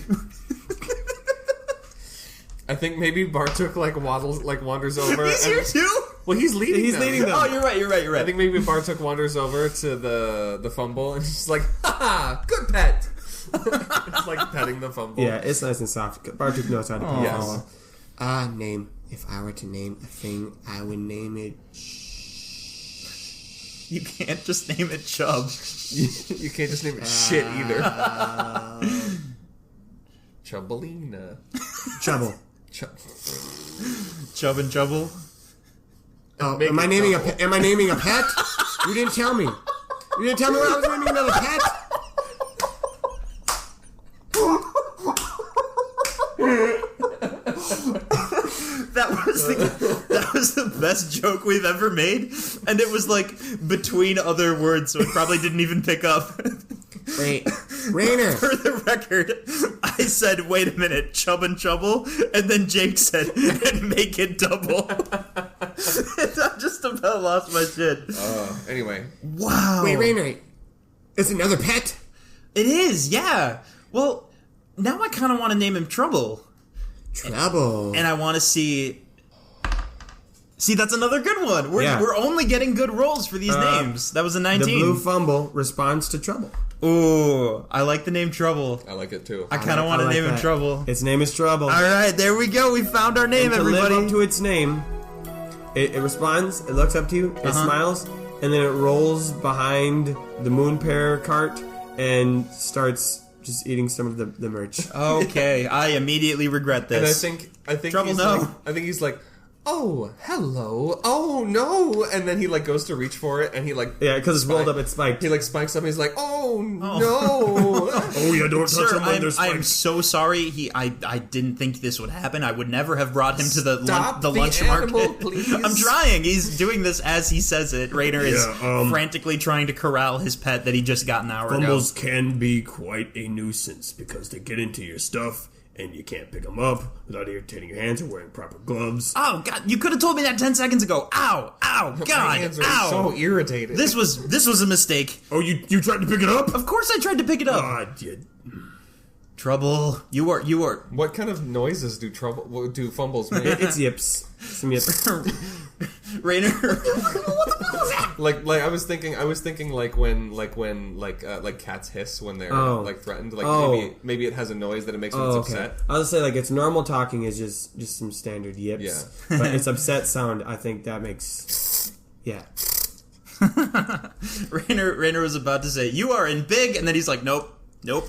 I think maybe Bartok wanders over. He's here too. Well, he's leading. He's them. leading them. Oh, you're right. I think maybe Bartok wanders over to the fumble and he's like, "Ha, good pet." It's like petting the fumble. Yeah, it's nice and soft. Bartok knows how to pet. Yes. Name. If I were to name a thing, I would name it. You can't just name it Chubb. You can't just name it shit either. Chubbelina. Trouble. Chubb and Trouble. Oh, Make am I it naming double. am I naming a pet? You didn't tell me. You didn't tell me what I was naming another pet. That was the best joke we've ever made, and it was like between other words, so it probably didn't even pick up. Wait, Rainer. For the record, I said, "Wait a minute, Chubb and Trouble," and then Jake said, "And make it double." I just about lost my shit. Anyway. Wow. Wait, Rainer. It's another pet. It is, yeah. Well, now I kind of want to name him Trouble. Trouble. And I want to see... See, that's another good one. Yeah. We're only getting good rolls for these names. That was a 19. The blue fumble responds to trouble. Ooh, I like the name Trouble. I like it too. I kind of want to I like name him that. Trouble. Its name is Trouble. All right, there we go. We found our name, And to live everybody. up to its name, it responds, it looks up to you, it smiles, and then it rolls behind the moon pair cart and starts just eating some of the merch. Okay, I immediately regret And this. I think Trouble, he's no. like, I think he's like, "Oh, hello. Oh no." And then he like goes to reach for it and he like Yeah, because it's rolled up, it's spiked. he like spikes up and he's like, "Oh, no." Oh yeah, don't touch Sir, them when they're I'm spiked. so sorry. I didn't think this would happen. I would never have brought him to the Stop the the lunch animal, market. please. I'm trying. He's doing this as he says it. Rainer is Yeah, frantically trying to corral his pet that he just got an hour Fumbles ago. can be quite a nuisance because they get into your stuff and you can't pick them up without irritating your hands or wearing proper gloves. Oh God! You could have told me that 10 seconds ago. Ow! Ow! My God! hands are Ow! so irritated. This was a mistake. Oh, you tried to pick it up? Of course, I tried to pick it up. God, you... Trouble. You are. What kind of noises do fumbles make? It's yips. Some yips. Rainer. like I was thinking like when cats hiss when they're like threatened. Like maybe it has a noise that it makes when it's upset. I was say like its normal talking is just some standard yips. Yeah. But its upset sound, I think that makes... Yeah. Rainer was about to say, "You are in big," and then he's like, "Nope, nope."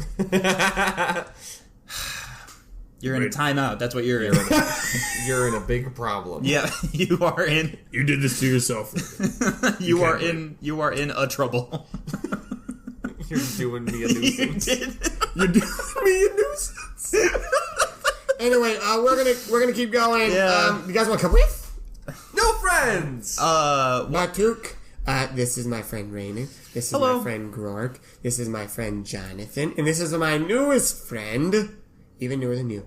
You're in a timeout. That's what you're in. You're in a big problem. Yeah, you are in. You did this to yourself. You are can't in. You are in a trouble. You're doing me a You nuisance. did. You're doing me a nuisance. Anyway, we're gonna keep going. Yeah. You guys want to come with? No friends. Bartuk. This is my friend Rainer. This is Hello. my friend Grorg. This is my friend Jonathan. And this is my newest friend, even newer than you,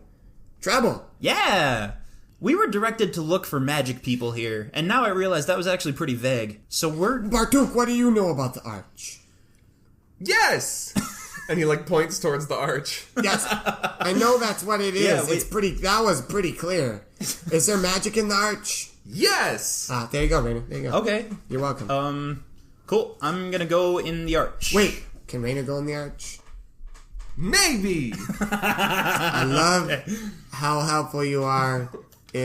Trouble. Yeah. We were directed to look for magic people here, and now I realize that was actually pretty vague. So we're... Bartuk, what do you know about the arch? Yes. And he like points towards the arch. Yes, I know that's what it is. Yeah, It's pretty. That was pretty clear. Is there magic in the arch? Yes. There you go, Rainer. There you go. Okay. You're welcome. Cool. I'm gonna go in the arch. Wait, can Rainer go in the arch? Maybe. I love how helpful you are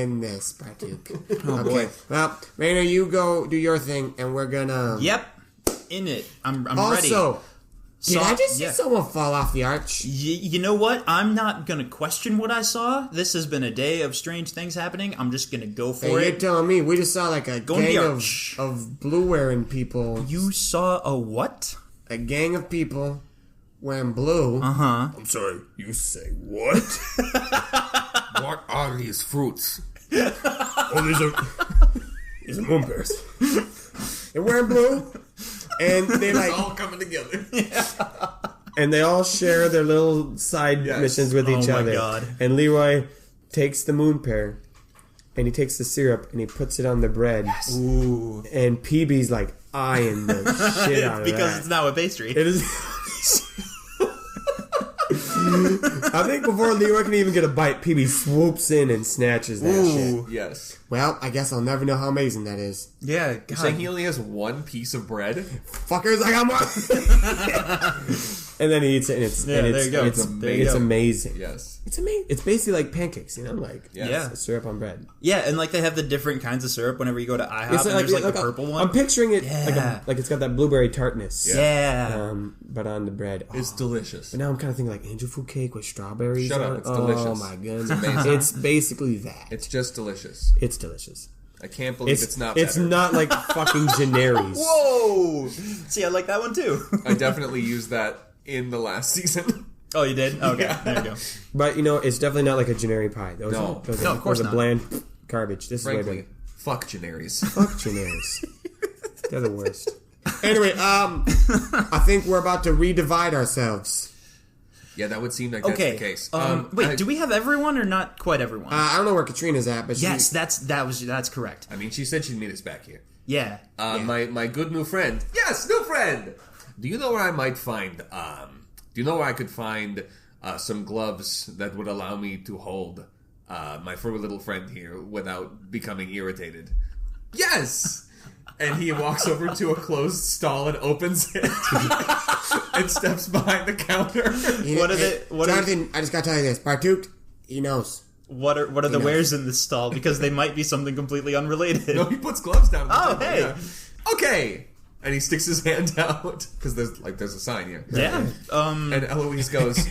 in this, Bartuk. Oh, boy. Well, Rainer, you go do your thing, and we're gonna... Yep. In it. I'm ready. Also, did I just see yeah. someone fall off the arch? You know what? I'm not going to question what I saw. This has been a day of strange things happening. I'm just going to go for Hey, you're it. telling me we just saw like a Go in the gang arch. of blue-wearing people. You saw a what? A gang of people wearing blue. Uh-huh. I'm sorry, you say what? What are these fruits? Oh, these are moon bears. They're wearing blue, and they like... all coming together. And they all share their little side Yes. missions with each Oh my other. God. And Leroy takes the moon pear, and he takes the syrup, and he puts it on the bread. Ooh. And PB's like eyeing the shit out of Because that. it's now a pastry. It is. I think before Leroy can even get a bite, PB swoops in and snatches that Ooh. shit. Yes. Well, I guess I'll never know how amazing that is. Yeah. You're saying he only has one piece of bread? Fuckers, I got more! And then he eats it, and it's Yeah, and there it's, you go. It's, There you it's go. amazing. Yes. It's amazing. It's basically like pancakes, you know, like Yes. Yeah. syrup on bread. Yeah, and like they have the different kinds of syrup whenever you go to IHOP, It's and there's like the purple one. I'm picturing it Yeah. like it's got that blueberry tartness. Yeah. But on the bread. Oh. It's delicious. But now I'm kind of thinking like angel food cake with strawberries. Shut up, on it. it's delicious. Oh my goodness, amazing. it's basically that. It's just delicious. It's delicious. I can't believe it's not It's better. not like fucking Generis. Whoa! See, I like that one too. I definitely used that in the last season. Oh, you did? Okay, Yeah. there you go. But you know, it's definitely not like a Generi pie. Those No. are, those No, are, of course those are not. bland garbage. This is way Frankly, better. fuck Generis. Fuck Generis. They're the worst. Anyway, I think we're about to redivide ourselves. Yeah, that would seem like that's Okay. the case. Wait, do we have everyone or not quite everyone? I don't know where Katrina's at, but yes, that's correct. I mean, she said she'd meet us back here. Yeah. Yeah. My good new friend. Yes, new friend. Do you know where I might find? Do you know where I could find some gloves that would allow me to hold my furry little friend here without becoming irritated? Yes. And he walks over to a closed stall and opens it and steps behind the counter. What are they? What are, Jonathan, I just gotta tell you this. Bartuk, he knows. what are the knows. wares in this stall? Because they might be something completely unrelated. No, he puts gloves down. Oh, on the table, hey. yeah. Okay. And he sticks his hand out because there's a sign here. Yeah. And Eloise goes.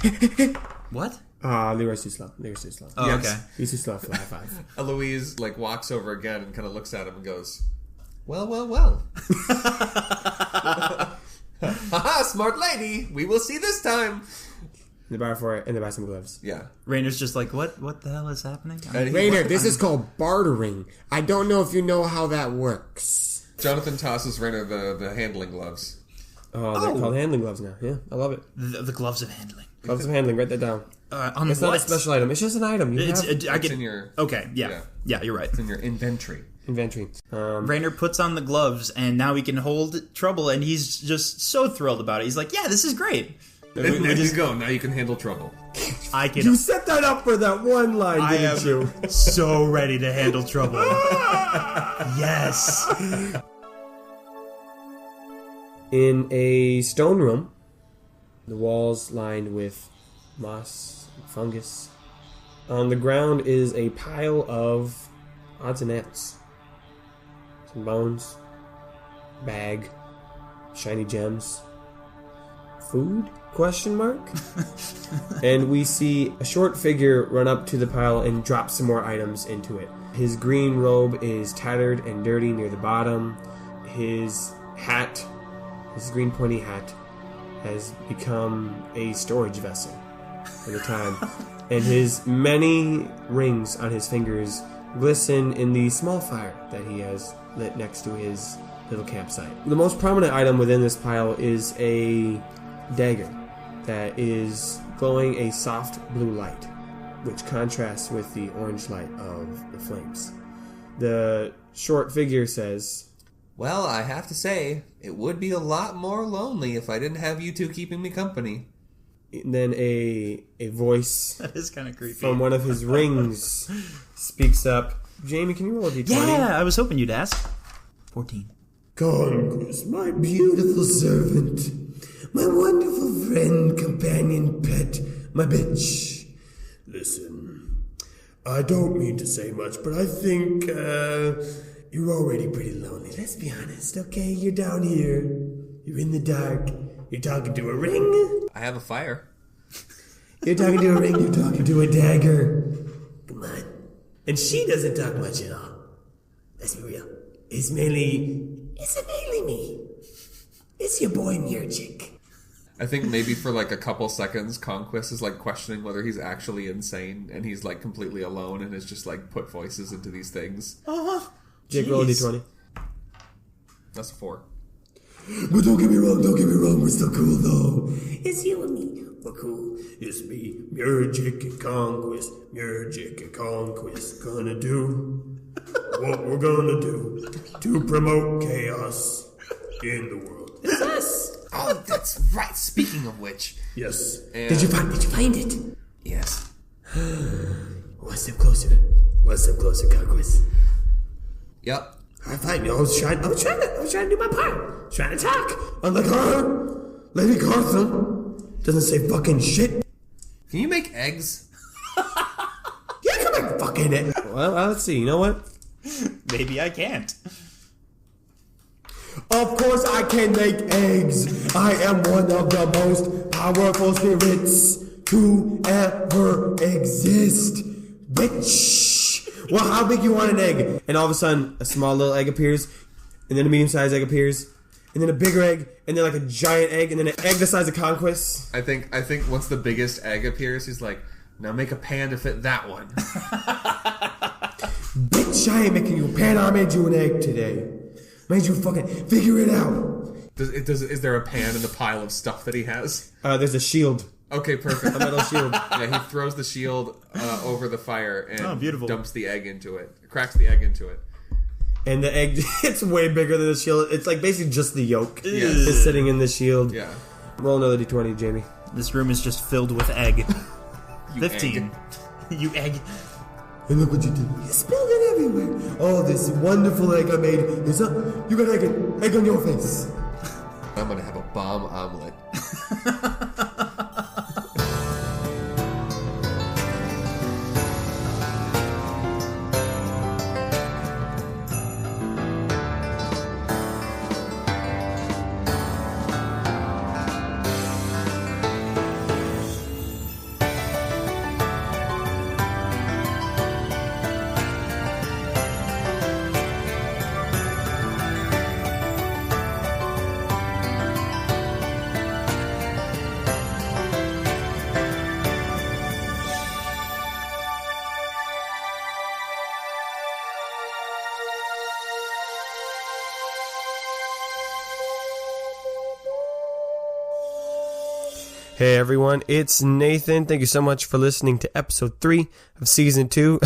What? Leroy's too slow. Leroy's too slow. Oh, Yes. okay. He's too slow for high five. Eloise walks over again and kind of looks at him and goes, "Well, well, well." Haha, smart lady. We will see this time. They buy for it, and they buy some gloves. Yeah. Rainer's just like, what the hell is happening? And he- Rainer, this is called bartering. I don't know if you know how that works. Jonathan tosses Rainer the handling gloves. Oh, they're called handling gloves now. Yeah, I love it. The gloves of handling. Gloves of handling. Write that down. On It's what? not a special item. It's just an item. You It's, have I It's get, in your okay, yeah. Yeah, you're right. it's in your inventory. inventory. Rainer puts on the gloves, and now he can hold trouble, and he's just so thrilled about it. He's like, yeah, this is great. And there you go. Now you can handle trouble. I can. You set that up for that one line, I didn't you? am so ready to handle trouble. Yes. In a stone room, the walls lined with moss and fungus. On the ground is a pile of odds and ends. Some bones, bag, shiny gems. Food? Question mark? And we see a short figure run up to the pile and drop some more items into it. His green robe is tattered and dirty near the bottom. His hat, his green pointy hat, has become a storage vessel for the time. And his many rings on his fingers glisten in the small fire that he has lit next to his little campsite. The most prominent item within this pile is a dagger that is glowing a soft blue light, which contrasts with the orange light of the flames. The short figure says, Well, I have to say, it would be a lot more lonely if I didn't have you two keeping me company. and then a voice That is kind of creepy. from one of his rings speaks up. Jamie, can you roll a d20? Yeah, I was hoping you'd ask. 14. Congress, my beautiful servant, my wonderful friend, companion, pet, my bitch. Listen, I don't mean to say much, but I think, you're already pretty lonely. Let's be honest, okay? You're down here. You're in the dark. You're talking to a ring. I have a fire. You're talking to a ring. You're talking to a dagger. Come on. And she doesn't talk much at all. Let's be real. It's mainly me. It's your boy Murgic. I think maybe for like a couple seconds, Conquest is like questioning whether he's actually insane, and he's like completely alone and has just like put voices into these things. Jake, roll a d20. That's a 4. But don't get me wrong, we're still cool though. It's you and me, we're cool. It's me, Murgic and Conquest. Gonna do what we're gonna do to promote chaos in the world. It's us. Oh, that's right. Speaking of which, Yes. And Did you find it? yes. One step closer, Conquest. Yep. Alright, fine. I was trying to do my part. Trying to talk. Unlike her, Lady Carthon doesn't say fucking shit. Can you make eggs? You can make fucking it. Well, let's see. You know what? Maybe I can't. Of course I can make eggs. I am one of the most powerful spirits to ever exist. Bitch. Well, how big you want an egg? And all of a sudden, a small little egg appears, and then a medium-sized egg appears, and then a bigger egg, and then like a giant egg, and then an egg the size of Conquest. I think once the biggest egg appears, he's like, now make a pan to fit that one. Bitch, I ain't making you a pan. I made you an egg today. Made you fucking figure it out. Is there a pan in the pile of stuff that he has? There's a shield. Okay, perfect. A metal shield. Yeah, he throws the shield over the fire and beautiful. dumps the egg into it. Cracks the egg into it. And the egg, it's way bigger than the shield. It's like basically just the yolk. Yes. It's sitting in the shield. Yeah. Roll another d20, Jamie. This room is just filled with egg. You 15. egg. You egg. And look what you did. You spilled it everywhere. Oh, this wonderful egg I made is up. You got egg on your face. I'm gonna have a bomb omelet. Hey everyone, it's Nathan. Thank you so much for listening to episode 3 of season 2.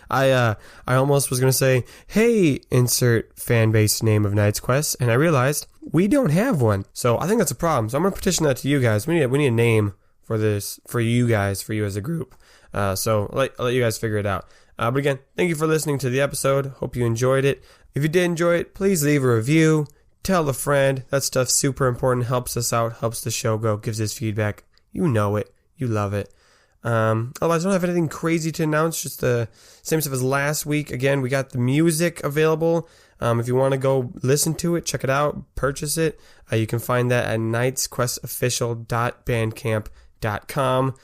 I almost was gonna say, hey, insert fan base name of Knight's Quest, and I realized we don't have one. So I think that's a problem. So I'm gonna petition that to you guys. We need a name for this, for you guys, for you as a group. So I'll let you guys figure it out. But again, thank you for listening to the episode. Hope you enjoyed it. If you did enjoy it, please leave a review. Tell a friend. That stuff's super important. Helps us out. Helps the show grow. Gives us feedback. You know it. You love it. Otherwise, I don't have anything crazy to announce. Just the same stuff as last week. Again, we got the music available. If you want to go listen to it, check it out, purchase it. You can find that at knightsquestofficial.bandcamp.com.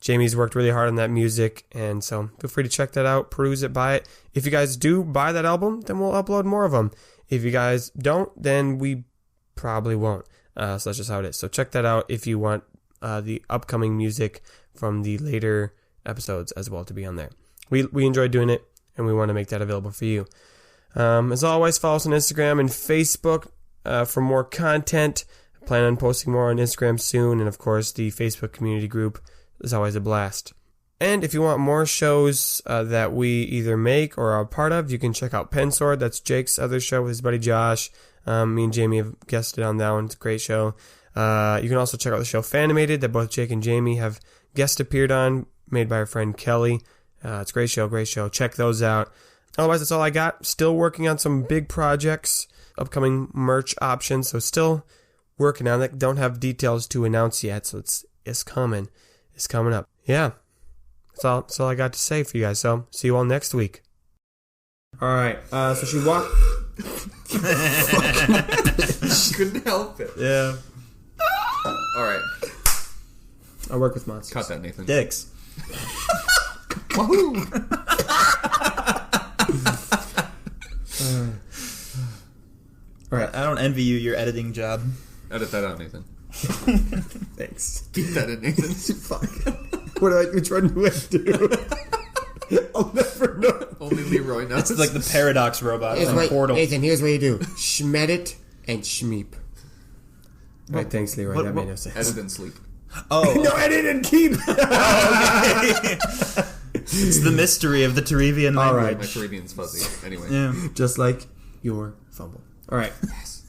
Jamie's worked really hard on that music, and so feel free to check that out, peruse it, buy it. If you guys do buy that album, then we'll upload more of them. If you guys don't, then we probably won't. So that's just how it is. So check that out if you want the upcoming music from the later episodes as well to be on there. We enjoy doing it, and we want to make that available for you. As always, follow us on Instagram and Facebook for more content. I plan on posting more on Instagram soon, and of course the Facebook community group is always a blast. And if you want more shows that we either make or are a part of, you can check out Pensword. That's Jake's other show with his buddy Josh. Me and Jamie have guested on that one. It's a great show. You can also check out the show Fanimated that both Jake and Jamie have guest appeared on, made by our friend Kelly. It's a great show. Check those out. Otherwise, that's all I got. Still working on some big projects, upcoming merch options, so still working on that. Don't have details to announce yet, so it's coming. It's coming up. Yeah. That's all I got to say for you guys. So, see you all next week. All right. So she walked. Couldn't help it. Yeah. All right. I work with monsters. Cut that, Nathan. Dicks. Wahoo! All right. I don't envy you your editing job. Edit that out, Nathan. Thanks. Keep that in, Nathan. Fuck. Which one do I do? I'll never know. Only Leroy knows. It's like the paradox robot from Portal. Nathan, here's what you do. Schmedit and Schmeep. All right, thanks, Leroy. That made no sense. Edit and sleep. Oh, No, edit and keep. it's the mystery of the Terevian language. All right. My Caribbean's fuzzy. Anyway. Yeah. Just like your fumble. All right. Yes.